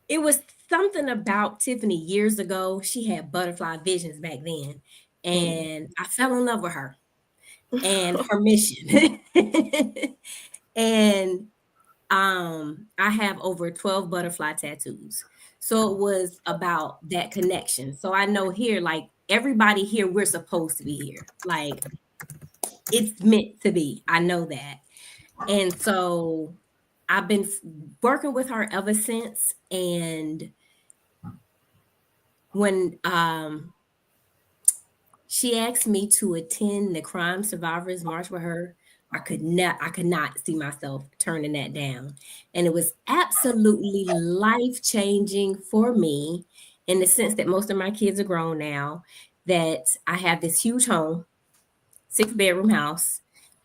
was something about Tiffany years ago. She had butterfly visions back then. And I fell in love with her and her mission. And I have over 12 butterfly tattoos. So it was about that connection. So I know here, like, everybody here, we're supposed to be here. Like, it's meant to be. I know that. And so I've been working with her ever since. And when she asked me to attend the Crime Survivors March with her, I could not see myself turning that down. And it was absolutely life-changing for me, in the sense that most of my kids are grown now, that I have this huge home, 6-bedroom house.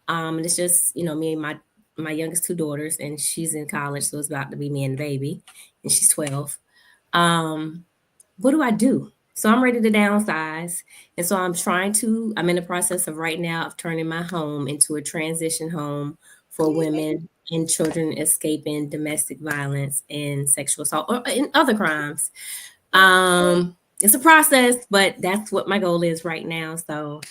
And it's just, you know, me and my youngest 2 daughters, and she's in college, so it's about to be me and the baby, and she's 12. What do I do? So I'm ready to downsize. And so I'm in the process of right now of turning my home into a transition home for women and children escaping domestic violence and sexual assault or in other crimes. It's a process, but that's what my goal is right now. So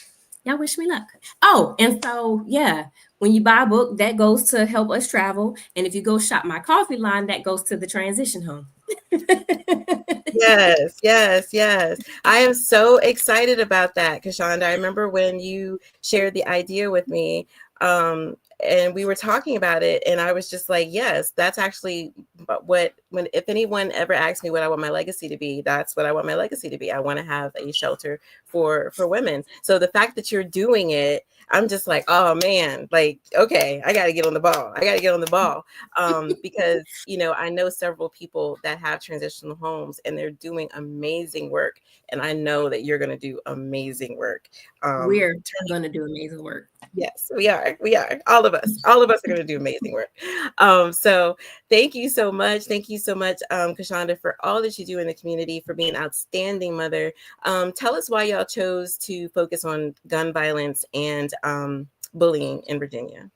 y'all wish me luck. Oh, and so, yeah, when you buy a book, that goes to help us travel. And if you go shop my coffee line, that goes to the transition home. Yes. I am so excited about that, Kashonda. I remember when you shared the idea with me, and we were talking about it, and I was just like, yes, that's actually if anyone ever asks me what I want my legacy to be, that's what I want my legacy to be. I want to have a shelter for women. So the fact that you're doing it, I'm just like, oh man, like, okay, I got to get on the ball. Because, I know several people that have transitional homes, and they're doing amazing work. And I know that you're going to do amazing work. We're going to do amazing work. Yes, we are. All of us are going to do amazing work. So thank you so much. Thank you so much, Kashonda, for all that you do in the community, for being an outstanding mother. Tell us why y'all chose to focus on gun violence and bullying in Virginia.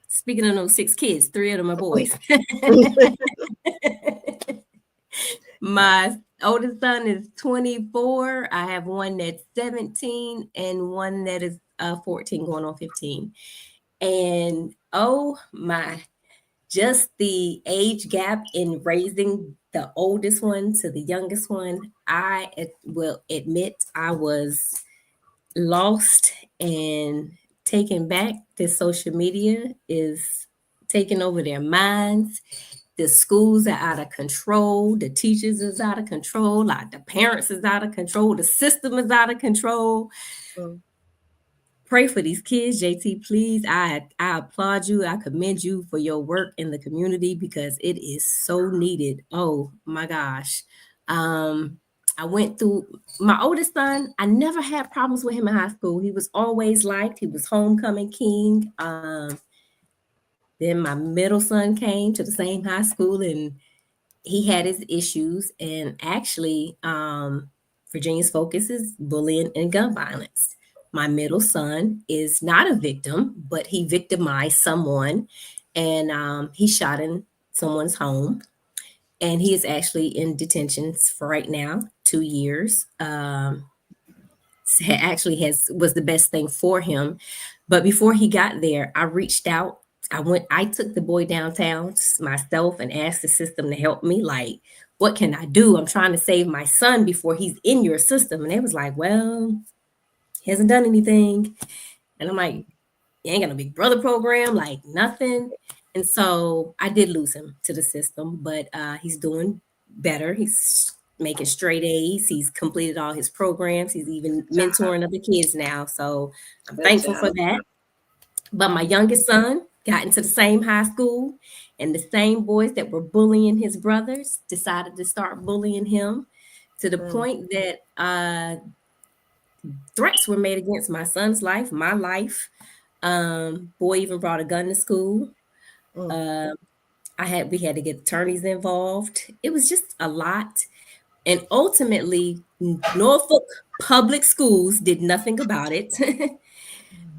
Speaking of those 6 kids, 3 of them are boys. My oldest son is 24. I have one that's 17 and one that is 14 going on 15. And oh my, just the age gap in raising the oldest one to the youngest one, I will admit I was lost and taken back. This social media is taking over their minds. The schools are out of control. The teachers is out of control. Like the parents is out of control. The system is out of control. Pray for these kids, JT, please. I applaud you. I commend you for your work in the community because it is so needed. Oh my gosh. I went through my oldest son. I never had problems with him in high school. He was always liked. He was homecoming king. Then my middle son came to the same high school and he had his issues. And actually, Virginia's focus is bullying and gun violence. My middle son is not a victim, but he victimized someone and he shot in someone's home. And he is actually in detention for right now, 2 years. Actually was the best thing for him. But before he got there, I reached out. I took the boy downtown myself and asked the system to help me. Like, what can I do? I'm trying to save my son before he's in your system. And they was like, well, he hasn't done anything. And I'm like, you ain't got no big brother program, like nothing. And so I did lose him to the system, but he's doing better. He's making straight A's. He's completed all his programs. He's even mentoring other kids now. So I'm thankful for that. But my youngest son got into the same high school, and the same boys that were bullying his brothers decided to start bullying him to the point that threats were made against my son's life, my life. Boy even brought a gun to school. We had to get attorneys involved. It was just a lot. And ultimately, Norfolk Public Schools did nothing about it.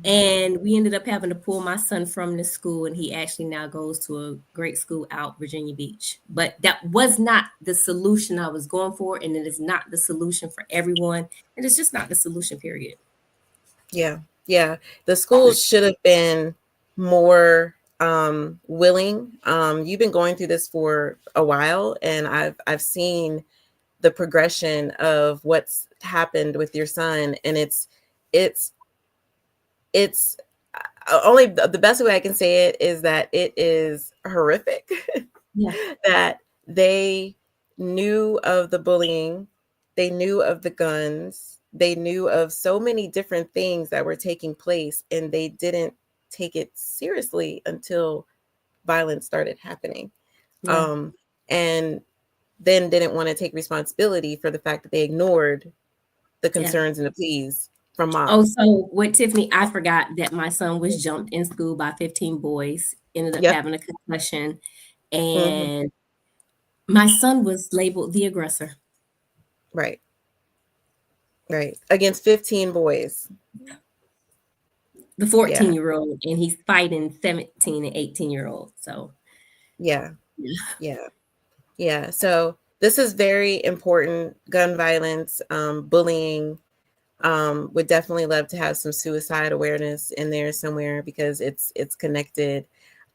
And we ended up having to pull my son from the school, and he actually now goes to a great school out Virginia Beach. But that was not the solution I was going for, and it is not the solution for everyone. And it's just not the solution, period. Yeah. The schools should have been more willing. You've been going through this for a while, and I've seen the progression of what's happened with your son, and it's only the best way I can say it is that it is horrific. Yeah. That they knew of the bullying, they knew of the guns, they knew of so many different things that were taking place, and they didn't take it seriously until violence started happening. Yeah. And then didn't want to take responsibility for the fact that they ignored the concerns and the pleas from mom. Oh, so what, Tiffany, I forgot that my son was jumped in school by 15 boys, ended up having a concussion, and my son was labeled the aggressor. Right. Against 15 boys. The 14-year-old, and he's fighting 17 and 18-year-olds. So Yeah. So this is very important. Gun violence, bullying. Would definitely love to have some suicide awareness in there somewhere because it's connected.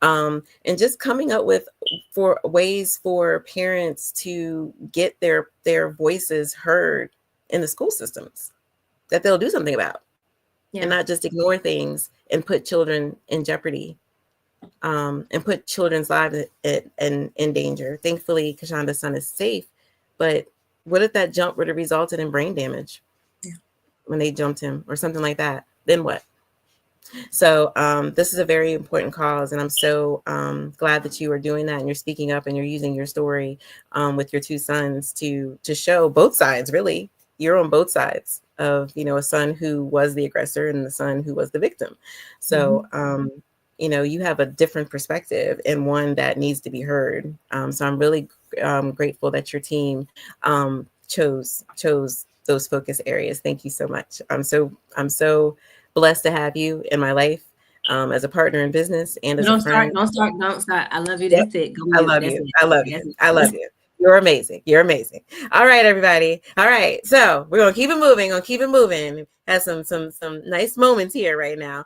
And just coming up with ways for parents to get their voices heard in the school systems that they'll do something about. Yeah. and not just ignore things and put children in jeopardy, and put children's lives in danger. Thankfully, Kashanda's son is safe, but what if that jump would have resulted in brain damage when they jumped him or something like that? Then what? So this is a very important cause, and I'm so glad that you are doing that and you're speaking up and you're using your story with your two sons to show both sides. Really, you're on both sides of, you know, a son who was the aggressor and the son who was the victim. So you know, you have a different perspective and one that needs to be heard. So I'm really grateful that your team chose those focus areas. Thank you so much. I'm so blessed to have you in my life as a partner in business and as a friend. Don't start. I love you. Yep. That's it. Go I ahead. love That's you. it. I love That's you. it. I love you. You're amazing. You're amazing. All right, everybody. All right. So we're gonna keep it moving. Gonna keep it moving. Has some nice moments here right now.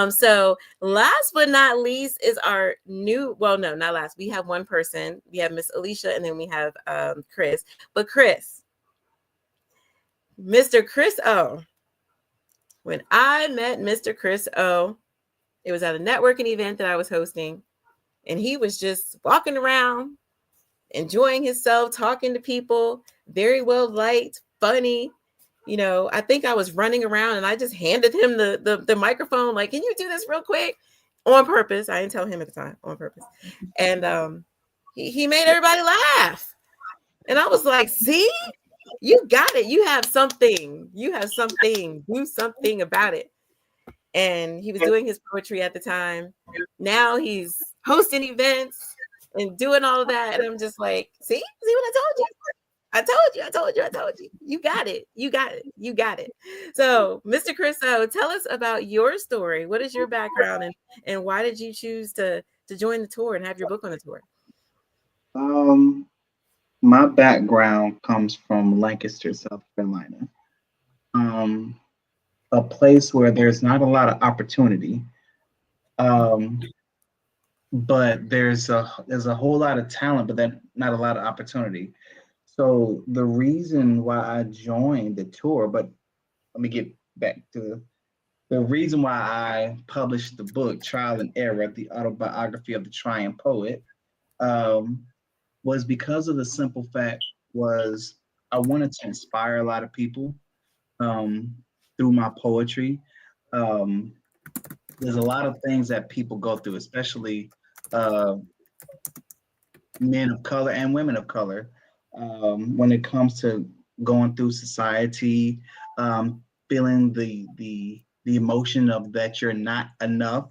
So last but not least is our new, well, no, not last. We have one person. We have Miss Alicia, and then we have Chris. But Chris, Mr. Chris O. When I met Mr. Chris O, it was at a networking event that I was hosting, and he was just walking around, enjoying himself, talking to people, very well liked, funny. You know, I think I was running around and I just handed him the microphone, like, can you do this real quick? On purpose. I didn't tell him at the time, on purpose. And he made everybody laugh. And I was like, see, you got it. You have something. You have something. Do something about it. And he was doing his poetry at the time. Now he's hosting events and doing all of that. And I'm just like, see what I told you? I told you. You got it. You got it. You got it. So, Mr. Chris O, tell us about your story. What is your background and why did you choose to join the tour and have your book on the tour? My background comes from Lancaster, South Carolina. A place where there's not a lot of opportunity. But there's a whole lot of talent, but then not a lot of opportunity. So the reason why I joined the tour, but let me get back to the reason why I published the book, Trial and Error, the autobiography of the trying poet, was because of the simple fact was I wanted to inspire a lot of people through my poetry. There's a lot of things that people go through, especially men of color and women of color, when it comes to going through society, feeling the emotion of that you're not enough.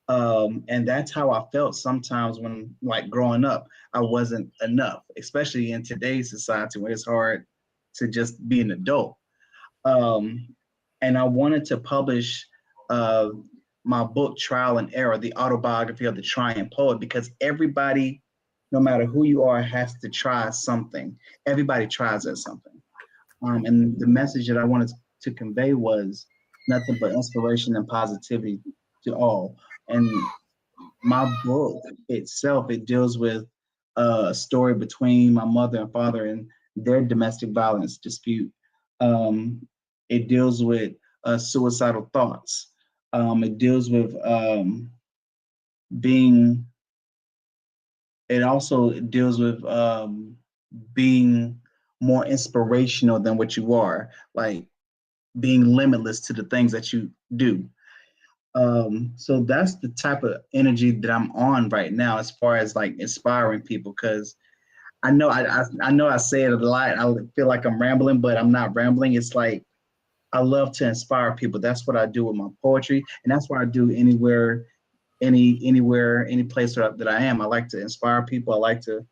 And that's how I felt sometimes when, like, growing up, I wasn't enough, especially in today's society where it's hard to just be an adult. And I wanted to publish my book, Trial and Error, the autobiography of the trying poet, because everybody, no matter who you are, has to try something. Everybody tries at something. And the message that I wanted to convey was nothing but inspiration and positivity to all. And my book itself, it deals with a story between my mother and father and their domestic violence dispute. It deals with suicidal thoughts. It deals with it also deals with being more inspirational than what you are, like being limitless to the things that you do. So that's the type of energy that I'm on right now, as far as like inspiring people. Because I know I say it a lot. I feel like I'm rambling, but I'm not rambling. It's like I love to inspire people. That's what I do with my poetry, and that's what I do anywhere, any place that I am. I like to inspire people. I like to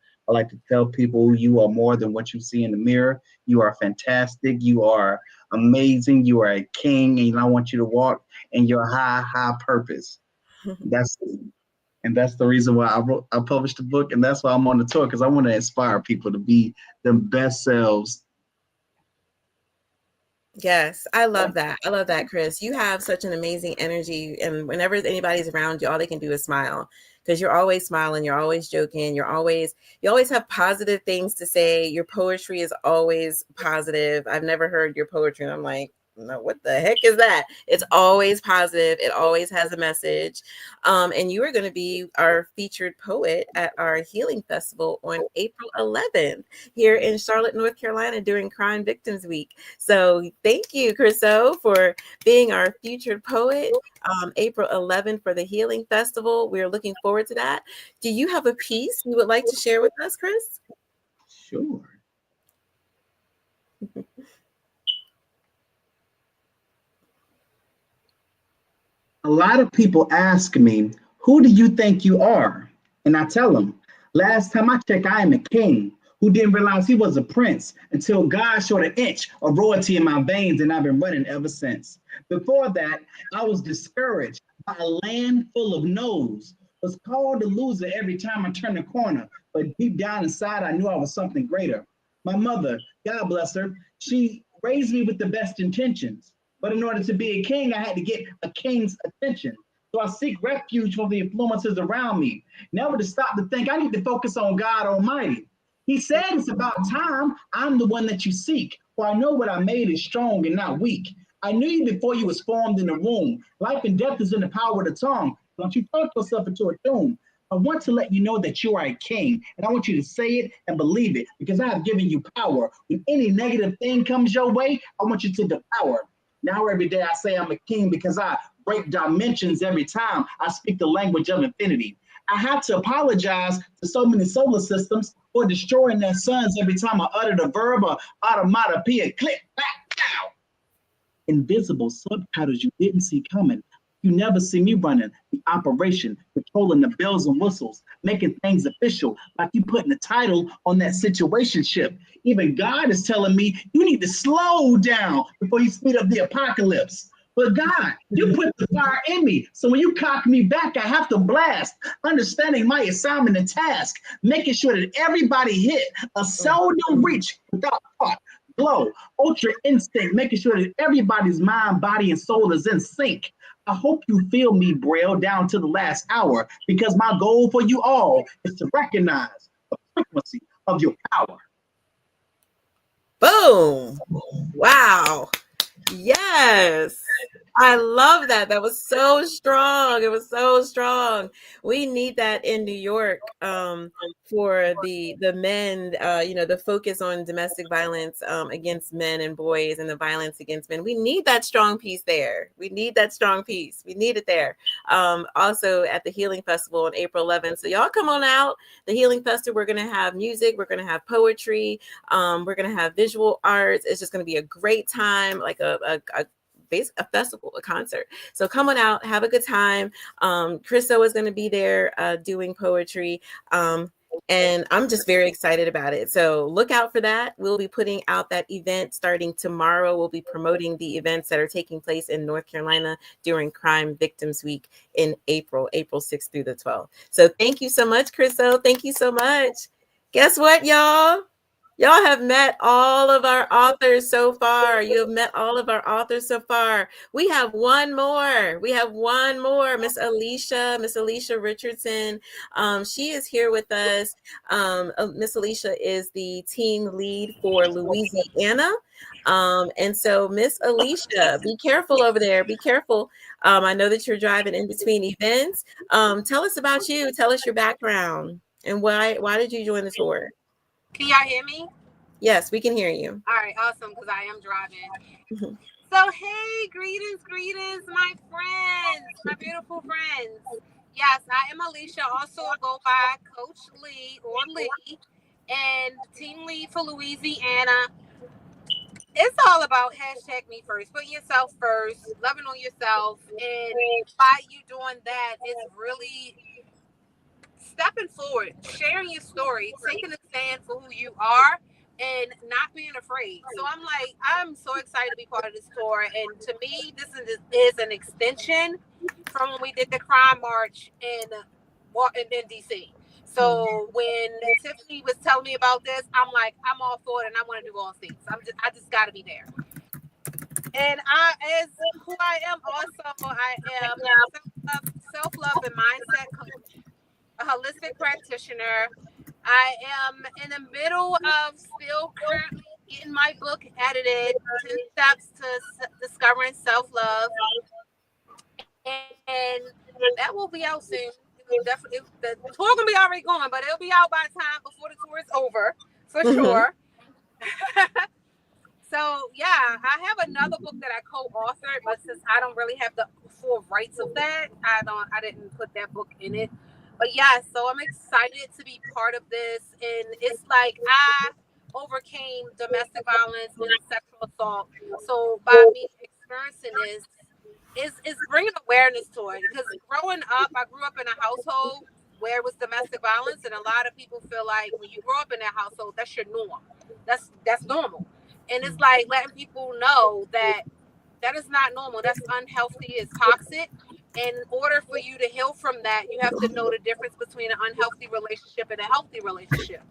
tell people you are more than what you see in the mirror. You are fantastic. You are amazing. You are a king, and I want you to walk in your high purpose. That's the reason why I published the book, and that's why I'm on the tour, because I want to inspire people to be their best selves. Yes, I love that. I love that, Chris. You have such an amazing energy, and whenever anybody's around you, all they can do is smile, because you're always smiling, you're always joking, you always have positive things to say. Your poetry is always positive. I've never heard your poetry and I'm like, no, what the heck is that? It's always positive. It always has a message. And you are going to be our featured poet at our Healing Festival on April 11th here in Charlotte, North Carolina during Crime Victims Week. So thank you, Chriso, for being our featured poet April 11th for the Healing Festival. We're looking forward to that. Do you have a piece you would like to share with us, Chris? Sure. A lot of people ask me, who do you think you are? And I tell them, last time I checked, I am a king who didn't realize he was a prince until God showed an inch of royalty in my veins, and I've been running ever since. Before that, I was discouraged by a land full of no's, was called a loser every time I turned the corner, but deep down inside, I knew I was something greater. My mother, God bless her, she raised me with the best intentions. But in order to be a king, I had to get a king's attention. So I seek refuge from the influences around me. Never to stop to think I need to focus on God Almighty. He said it's about time I'm the one that you seek. For I know what I made is strong and not weak. I knew you before you was formed in the womb. Life and death is in the power of the tongue. Don't you talk yourself into a tomb. I want to let you know that you are a king, and I want you to say it and believe it, because I have given you power. When any negative thing comes your way, I want you to devour. Now every day I say I'm a king because I break dimensions every time I speak the language of infinity. I have to apologize to so many solar systems for destroying their suns every time I utter the verb or automatopoeia, click, back, down. Invisible subtitles you didn't see coming. You never see me running the operation, controlling the bells and whistles, making things official, like you putting the title on that situationship. Even God is telling me you need to slow down before you speed up the apocalypse. But God, you put the fire in me. So when you cock me back, I have to blast, understanding my assignment and task, making sure that everybody hit a seldom reach without thought. Glow, ultra instinct, making sure that everybody's mind, body, and soul is in sync. I hope you feel me, Braille, down to the last hour, because my goal for you all is to recognize the frequency of your power. Boom. Wow. Yes. I love that. That was so strong. It was so strong. We need that in New York for the men, the focus on domestic violence against men and boys and the violence against men. We need that strong piece there. We need that strong piece. We need it there. Also at the Healing Festival on April 11th. So y'all come on out. The Healing Festival, we're going to have music. We're going to have poetry. We're going to have visual arts. It's just going to be a great time, like a festival, a concert. So come on out, have a good time. Chriso is going to be there doing poetry. And I'm just very excited about it. So look out for that. We'll be putting out that event starting tomorrow. We'll be promoting the events that are taking place in North Carolina during Crime Victims Week in April 6th through the 12th. So thank you so much, Chriso. Thank you so much. Guess what, y'all? Y'all have met all of our authors so far. You have met all of our authors so far. We have one more. Miss Alicia Richardson. She is here with us. Miss Alicia is the team lead for Louisiana. And so Miss Alicia, be careful over there. Be careful. I know that you're driving in between events. Tell us about you. Tell us your background and why did you join the tour? Can y'all hear me? Yes, we can hear you. All right, awesome, because I am driving. So, hey, greetings, my friends, my beautiful friends. Yes, I am Alicia, also go by Coach Lee or Lee, and team lead for Louisiana. It's all about hashtag me first. Put yourself first, loving on yourself, and by you doing that, it's really stepping forward, sharing your story, taking a stand for who you are, and not being afraid. So I'm so excited to be part of this tour. And to me, this is an extension from when we did the crime march in DC. So when Tiffany was telling me about this, I'm like, I'm all for it, and I want to do all things. I just got to be there. And as who I am, also I am a self-love and mindset coach, a holistic practitioner. I am in the middle of still currently getting my book edited, 10 Steps to Discovering Self-Love. And that will be out soon. Definitely, the tour gonna be already going, but it'll be out by the time before the tour is over, for sure. So yeah, I have another book that I co-authored, but since I don't really have the full rights of that, I didn't put that book in it. But yeah, so I'm excited to be part of this, and it's like I overcame domestic violence and sexual assault. So by me experiencing this, is bringing awareness to it, because growing up, I grew up in a household where it was domestic violence, and a lot of people feel like when you grow up in that household, that's your norm. That's normal. And it's like letting people know that that is not normal. That's unhealthy. It's toxic. And in order for you to heal from that, you have to know the difference between an unhealthy relationship and a healthy relationship.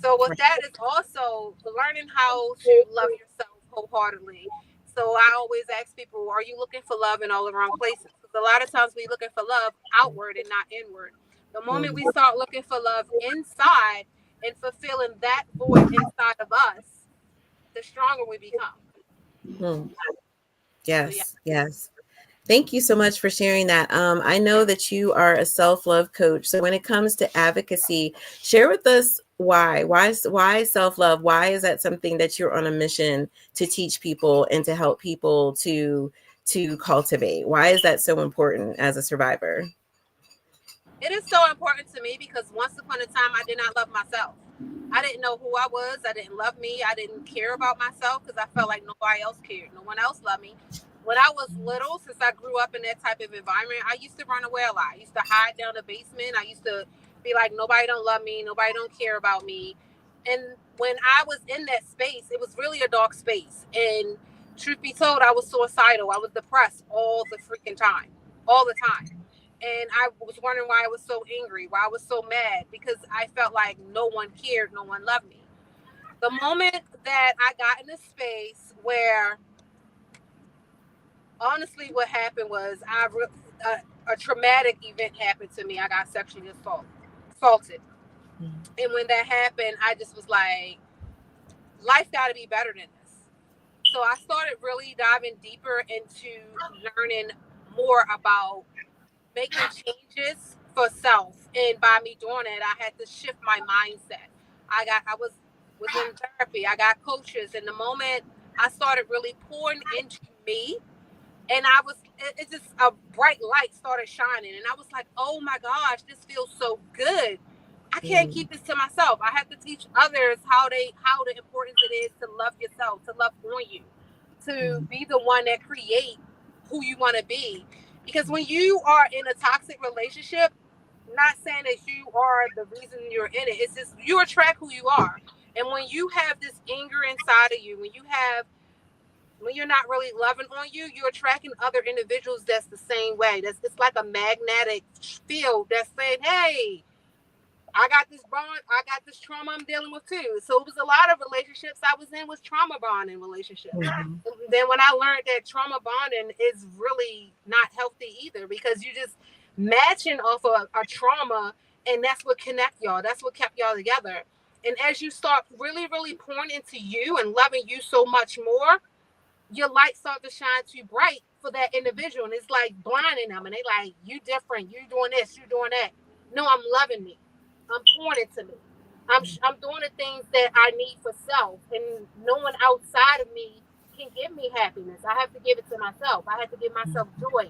So with that is also learning how to love yourself wholeheartedly. So I always ask people, are you looking for love in all the wrong places? Because a lot of times we're looking for love outward and not inward. The moment we start looking for love inside and fulfilling that void inside of us, the stronger we become. Yes, So, yeah. yes. Thank you so much for sharing that. I know that you are a self-love coach. So when it comes to advocacy, share with us why. Why self-love? Why is that something that you're on a mission to teach people and to help people to cultivate? Why is that so important as a survivor? It is so important to me because once upon a time, I did not love myself. I didn't know who I was. I didn't love me. I didn't care about myself because I felt like nobody else cared. No one else loved me. When I was little, since I grew up in that type of environment, I used to run away a lot. I used to hide down the basement. I used to be like, nobody don't love me. Nobody don't care about me. And when I was in that space, it was really a dark space. And truth be told, I was suicidal. I was depressed all the freaking time, all the time. And I was wondering why I was so angry, why I was so mad, because I felt like no one cared, no one loved me. The moment that I got in a space where, honestly, what happened was a traumatic event happened to me. I got sexually assaulted. And when that happened, I just was like, life got to be better than this. So I started really diving deeper into learning more about making changes for self. And by me doing it, I had to shift my mindset. I was within therapy. I got coaches. And the moment I started really pouring into me, and it just a bright light started shining. And I was like, oh my gosh, this feels so good. I can't keep this to myself. I have to teach others how the importance it is to love yourself, to love on you, to be the one that create who you want to be. Because when you are in a toxic relationship, not saying that you are the reason you're in it, it's just you attract who you are. And when you have this anger inside of you, when you're not really loving on you, you're attracting other individuals that's the same way. It's like a magnetic field that's saying, hey, I got this bond, I got this trauma I'm dealing with too. So it was a lot of relationships I was in was trauma bonding relationships. Then when I learned that trauma bonding is really not healthy either, because you just matching off a trauma, and that's what connect y'all. That's what kept y'all together. And as you start really, really pouring into you and loving you so much more, your light start to shine too bright for that individual. And it's like blinding them. And they like, you different, you doing this, you doing that. No, I'm loving me. I'm pouring into me. I'm doing the things that I need for self. And no one outside of me can give me happiness. I have to give it to myself. I have to give myself joy.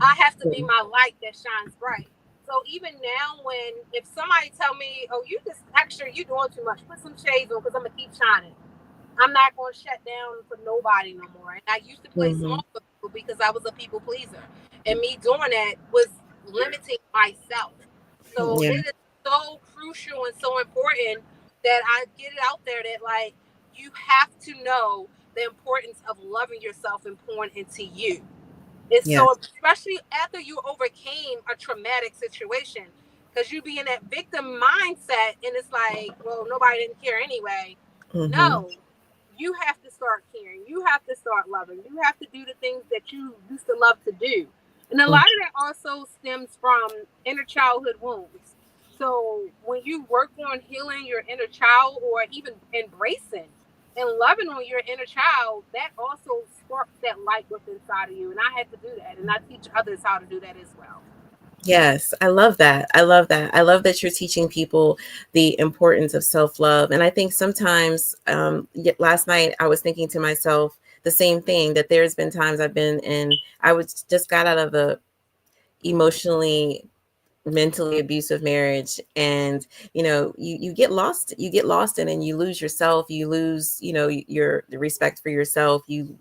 I have to be my light that shines bright. So even now, if somebody tell me, oh, you just extra, you doing too much, put some shades on because I'm going to keep shining. I'm not going to shut down for nobody no more. And I used to play small for people because I was a people pleaser. And me doing that was limiting myself. So it is so crucial and so important that I get it out there that, like, you have to know the importance of loving yourself and pouring into you. It's so, especially after you overcame a traumatic situation, because you be in that victim mindset and it's like, well, nobody didn't care anyway. No. You have to start caring. You have to start loving. You have to do the things that you used to love to do. And a lot of that also stems from inner childhood wounds. So when you work on healing your inner child, or even embracing And loving on your inner child, that also sparks that light within inside of you. And I had to do that. And I teach others how to do that as well. Yes, I love that. I love that. I love that you're teaching people the importance of self-love. And I think sometimes, last night I was thinking to myself the same thing, that there's been times I've been in, I was just got out of a emotionally, mentally abusive marriage, and you get lost in, and you lose yourself, you lose your the respect for yourself, you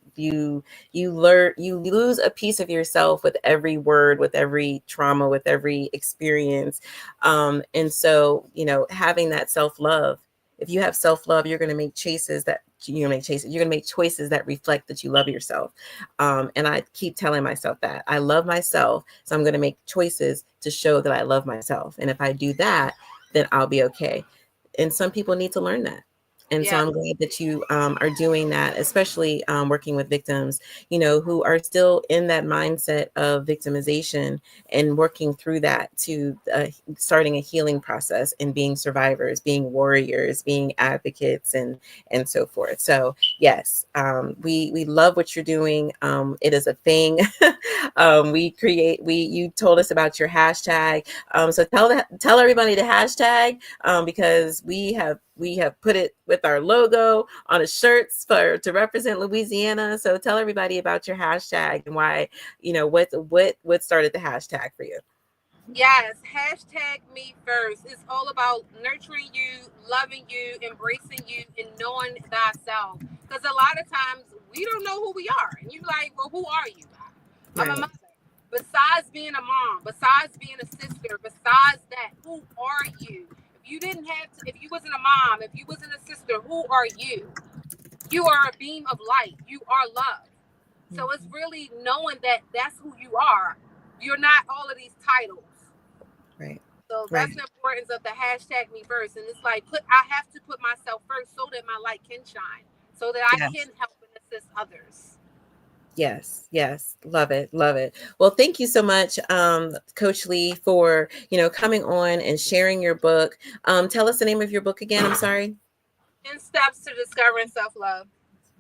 lose a piece of yourself with every word, with every trauma, with every experience, and so having that self-love, if you have self-love, you're going to make choices that you're going to make choices that reflect that you love yourself. And I keep telling myself that I love myself. So I'm going to make choices to show that I love myself. And if I do that, then I'll be okay. And some people need to learn that. And so I'm glad that you are doing that, especially working with victims, who are still in that mindset of victimization, and working through that to starting a healing process and being survivors, being warriors, being advocates, and so forth. So yes, we love what you're doing. It is a thing. You told us about your hashtag. So tell everybody the hashtag, because we have put it with our logo on the shirts to represent Louisiana. So tell everybody about your hashtag and why, what started the hashtag for you. Yes, hashtag me first. It's all about nurturing you, loving you, embracing you, and knowing thyself. Because a lot of times we don't know who we are. And you're like, well, who are you? I'm a mother. Besides being a mom, besides being a sister, besides that, who are you? If you wasn't a mom, if you wasn't a sister, who are you? You are a beam of light. You are love. So it's really knowing that that's who you are. You're not all of these titles. Right. So that's the importance of the hashtag me first. And it's like, I have to put myself first so that my light can shine, so that I can help and assist others. Yes. Love it. Well, thank you so much, Coach Lee, for, coming on and sharing your book. Tell us the name of your book again. I'm sorry. In Steps to Discovering Self-Love.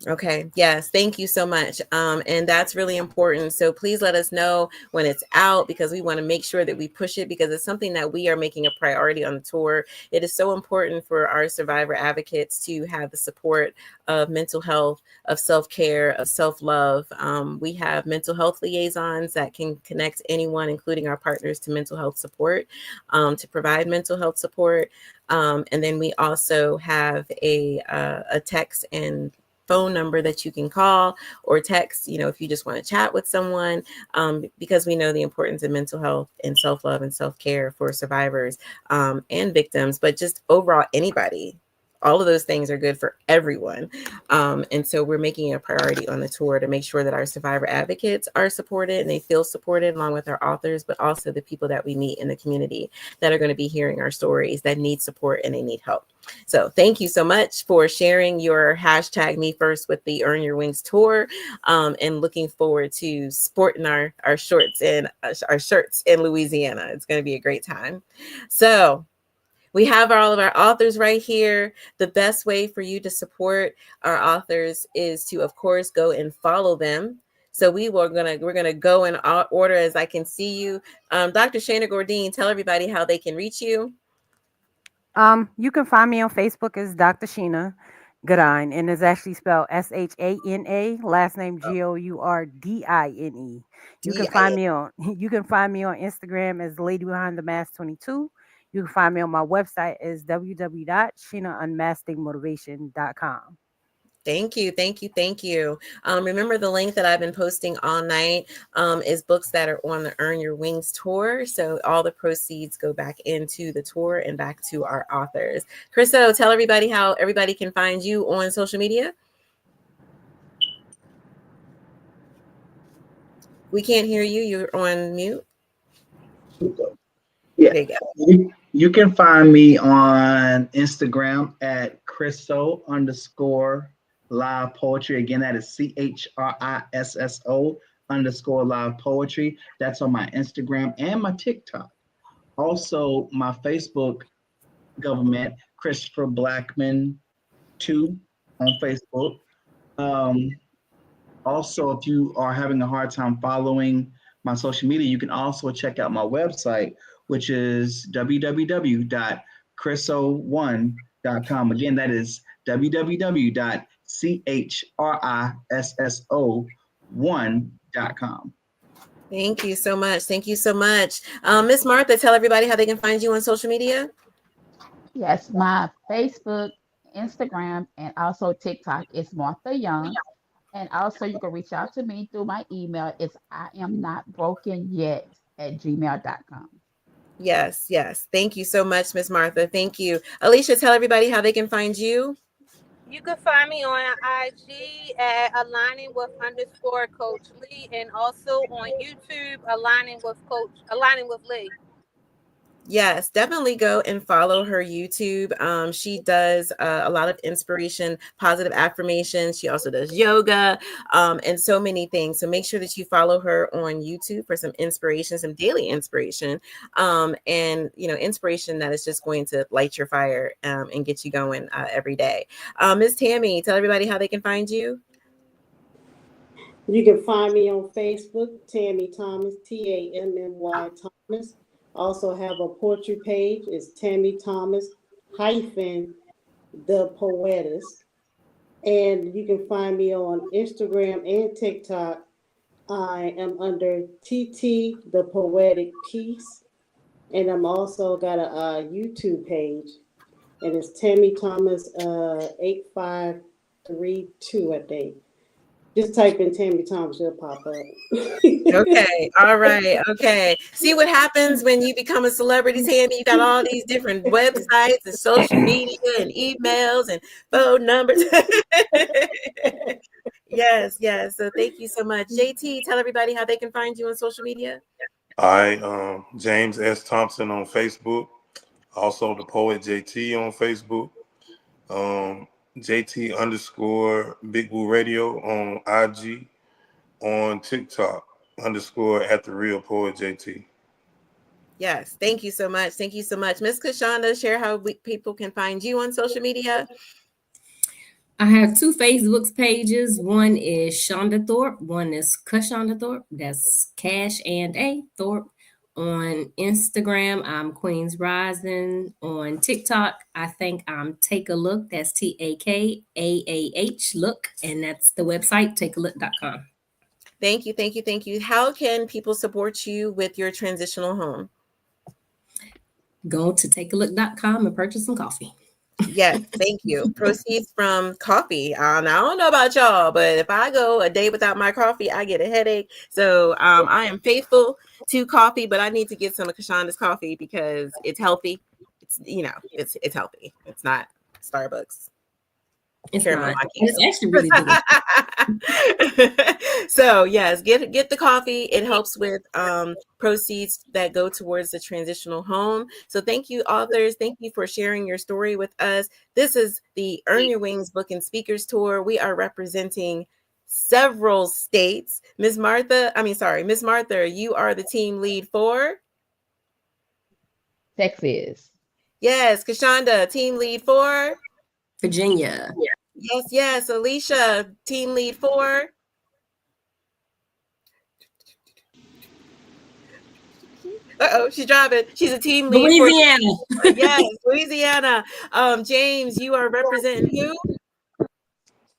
Okay. Yes. Thank you so much. And that's really important. So please let us know when it's out, because we want to make sure that we push it, because it's something that we are making a priority on the tour. It is so important for our survivor advocates to have the support of mental health, of self-care, of self-love. We have mental health liaisons that can connect anyone, including our partners, to mental health support, to provide mental health support. And then we also have a text and phone number that you can call or text, if you just want to chat with someone, because we know the importance of mental health and self-love and self-care for survivors and victims, but just overall anybody. All of those things are good for everyone. And so we're making a priority on the tour to make sure that our survivor advocates are supported and they feel supported, along with our authors, but also the people that we meet in the community that are going to be hearing our stories, that need support and they need help. So thank you so much for sharing your hashtag me first with the Earn Your Wings tour, and looking forward to sporting our shorts and our shirts in Louisiana. It's going to be a great time. So we have all of our authors right here. The best way for you to support our authors is to, of course, go and follow them. So we're gonna go in order as I can see you. Dr. Shana Gordine, tell everybody how they can reach you. You can find me on Facebook as Dr. Sheena Gourdine, and it's actually spelled Shana, last name Gourdine. You can find me on Instagram as Lady Behind the Mask 22. You can find me on my website as www.sheenaunmaskedmotivation.com. Thank you. Remember, the link that I've been posting all night is books that are on the Earn Your Wings tour. So all the proceeds go back into the tour and back to our authors. Chriso, tell everybody how everybody can find you on social media. We can't hear you. You're on mute. Yeah. There you go. You can find me on Instagram at Chrisso_live poetry. Again, that is CHRISSO_live poetry. That's on my Instagram and my TikTok. Also, my Facebook government, Christopher Blackman 2. on Facebook. Also, if you are having a hard time following my social media, you can also check out my website, which is www.chriso1.com. Again, that is www.chrisso1.com. Thank you so much. Thank you so much. Miss Martha, tell everybody how they can find you on social media. Yes, my Facebook, Instagram, and also TikTok is Martha Young. And also you can reach out to me through my email. It's IamNotBrokenYet@gmail.com. Yes, yes. Thank you so much, Miss Martha. Thank you. Alicia, tell everybody how they can find you. You can find me on IG at aligning with _Coach Lee, and also on YouTube aligning with Lee. Yes, definitely go and follow her YouTube. She does a lot of inspiration, positive affirmations. She also does yoga and so many things. So make sure that you follow her on YouTube for some inspiration, some daily inspiration, and inspiration that is just going to light your fire and get you going every day. Ms. Tammy, tell everybody how they can find you. You can find me on Facebook, Tammy Thomas, TAMMY Thomas. Also have a poetry page. It's Tammy Thomas hyphen the Poetess. And you can find me on Instagram and TikTok. I am under TT the Poetic Piece. And I'm also got a YouTube page. And it's Tammy Thomas 8532, I think. Just type in Tammy Thomas, it'll pop up. Okay. All right. Okay. See what happens when you become a celebrity, Tammy? You got all these different websites and social media and emails and phone numbers. Yes. Yes. So thank you so much. JT, tell everybody how they can find you on social media. James S. Thompson on Facebook. Also the poet JT on Facebook. JT _ Big Boo Radio on IG. On TikTok _ at the real poet JT. Yes. Thank you so much. Thank you so much. Miss Kashonda, share how people can find you on social media. I have 2 Facebook pages. One is Shonda Thorpe. One is Kashonda Thorpe. That's Cash and A Thorpe. On Instagram, I'm Queens Rising. On TikTok, I think I'm Take a Look. That's TAKAAH Look. And that's the website, takealook.com. Thank you. Thank you. Thank you. How can people support you with your transitional home? Go to takealook.com and purchase some coffee. Yes, thank you. Proceeds from coffee. I don't know about y'all, but if I go a day without my coffee, I get a headache. So I am faithful to coffee, but I need to get some of Kashonda's coffee because it's healthy. It's it's healthy. It's not Starbucks. It's Caramel not. macchiato. It's actually really delicious. So yes, get the coffee. It helps with proceeds that go towards the transitional home. So thank you, authors. Thank you for sharing your story with us. This is the Earn Your Wings Book and Speakers Tour. We are representing several states. Miss Martha, you are the team lead for Texas. Yes, Kashonda, team lead for Virginia. Yes. Alicia, team lead for she's driving. She's a team lead Louisiana. For yes, Louisiana. James, you are representing who?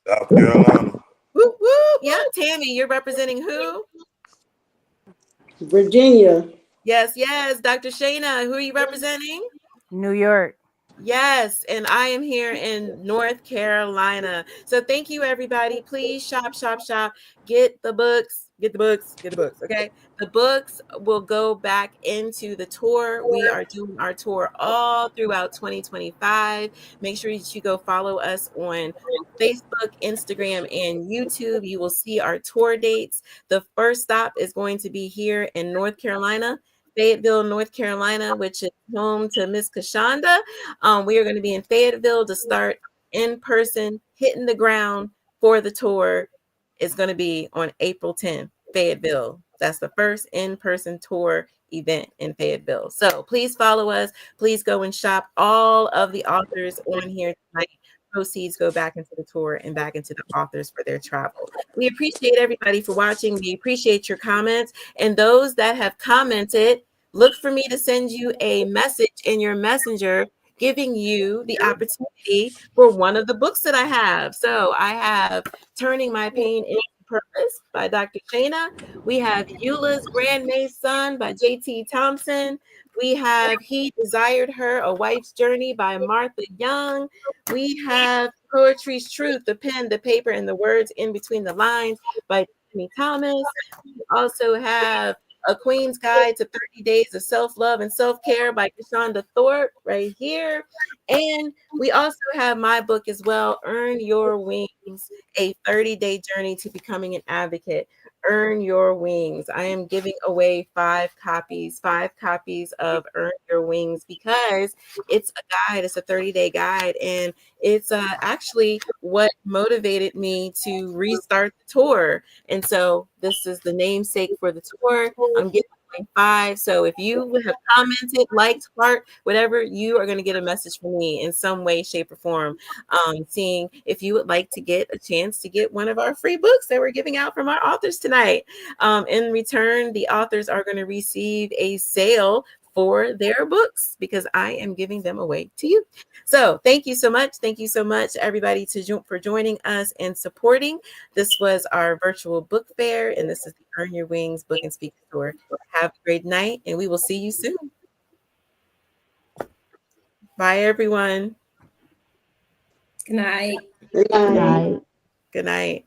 South Carolina. Whoop, whoop. Yeah, Tammy, you're representing who? Virginia. Yes. Dr. Shayna, who are you representing? New York. Yes, and I am here in North Carolina. So thank you, everybody. Please shop. Get the books. Okay. The books will go back into the tour. We are doing our tour all throughout 2025. Make sure that you go follow us on Facebook, Instagram, and YouTube. You will see our tour dates. The first stop is going to be here in North Carolina, Fayetteville, North Carolina, which is home to Miss Kashonda. We are going to be in Fayetteville to start in person, hitting the ground for the tour. Is going to be on April 10th, Fayetteville. That's the first in-person tour event in Fayetteville. So please follow us. Please go and shop. All of the authors on here tonight proceeds go back into the tour and back into the authors for their travel. We appreciate everybody for watching. We appreciate your comments. And those that have commented, look for me to send you a message in your messenger giving you the opportunity for one of the books that I have. So I have Turning My Pain into Purpose by Dr. Shana. We have Eula's Grandma's Son by J.T. Thompson. We have He Desired Her, A Wife's Journey by Martha Young. We have Poetry's Truth, The Pen, the Paper, and the Words in Between the Lines by Tiffany Thomas. We also have A Queen's Guide to 30 Days of Self-Love and Self-Care by Kashonda Thorpe right here. And we also have my book as well, Earn Your Wings, a 30-day journey to becoming an advocate. Earn Your Wings. I am giving away 5 copies of Earn Your Wings because it's a guide. It's a 30-day guide. And it's actually what motivated me to restart the tour. And so this is the namesake for the tour. I'm giving away 5. So if you have commented, liked, heart, whatever, you are going to get a message from me in some way, shape, or form. Seeing if you would like to get a chance to get one of our free books that we're giving out from our authors tonight. In return, the authors are going to receive a sale for their books because I am giving them away to you. So thank you so much. Thank you so much, everybody, for joining us and supporting. This was our virtual book fair, and this is the Earn Your Wings Book and Speaker Tour. Have a great night, and we will see you soon. Bye, everyone. Good night. Good night. Good night. Good night.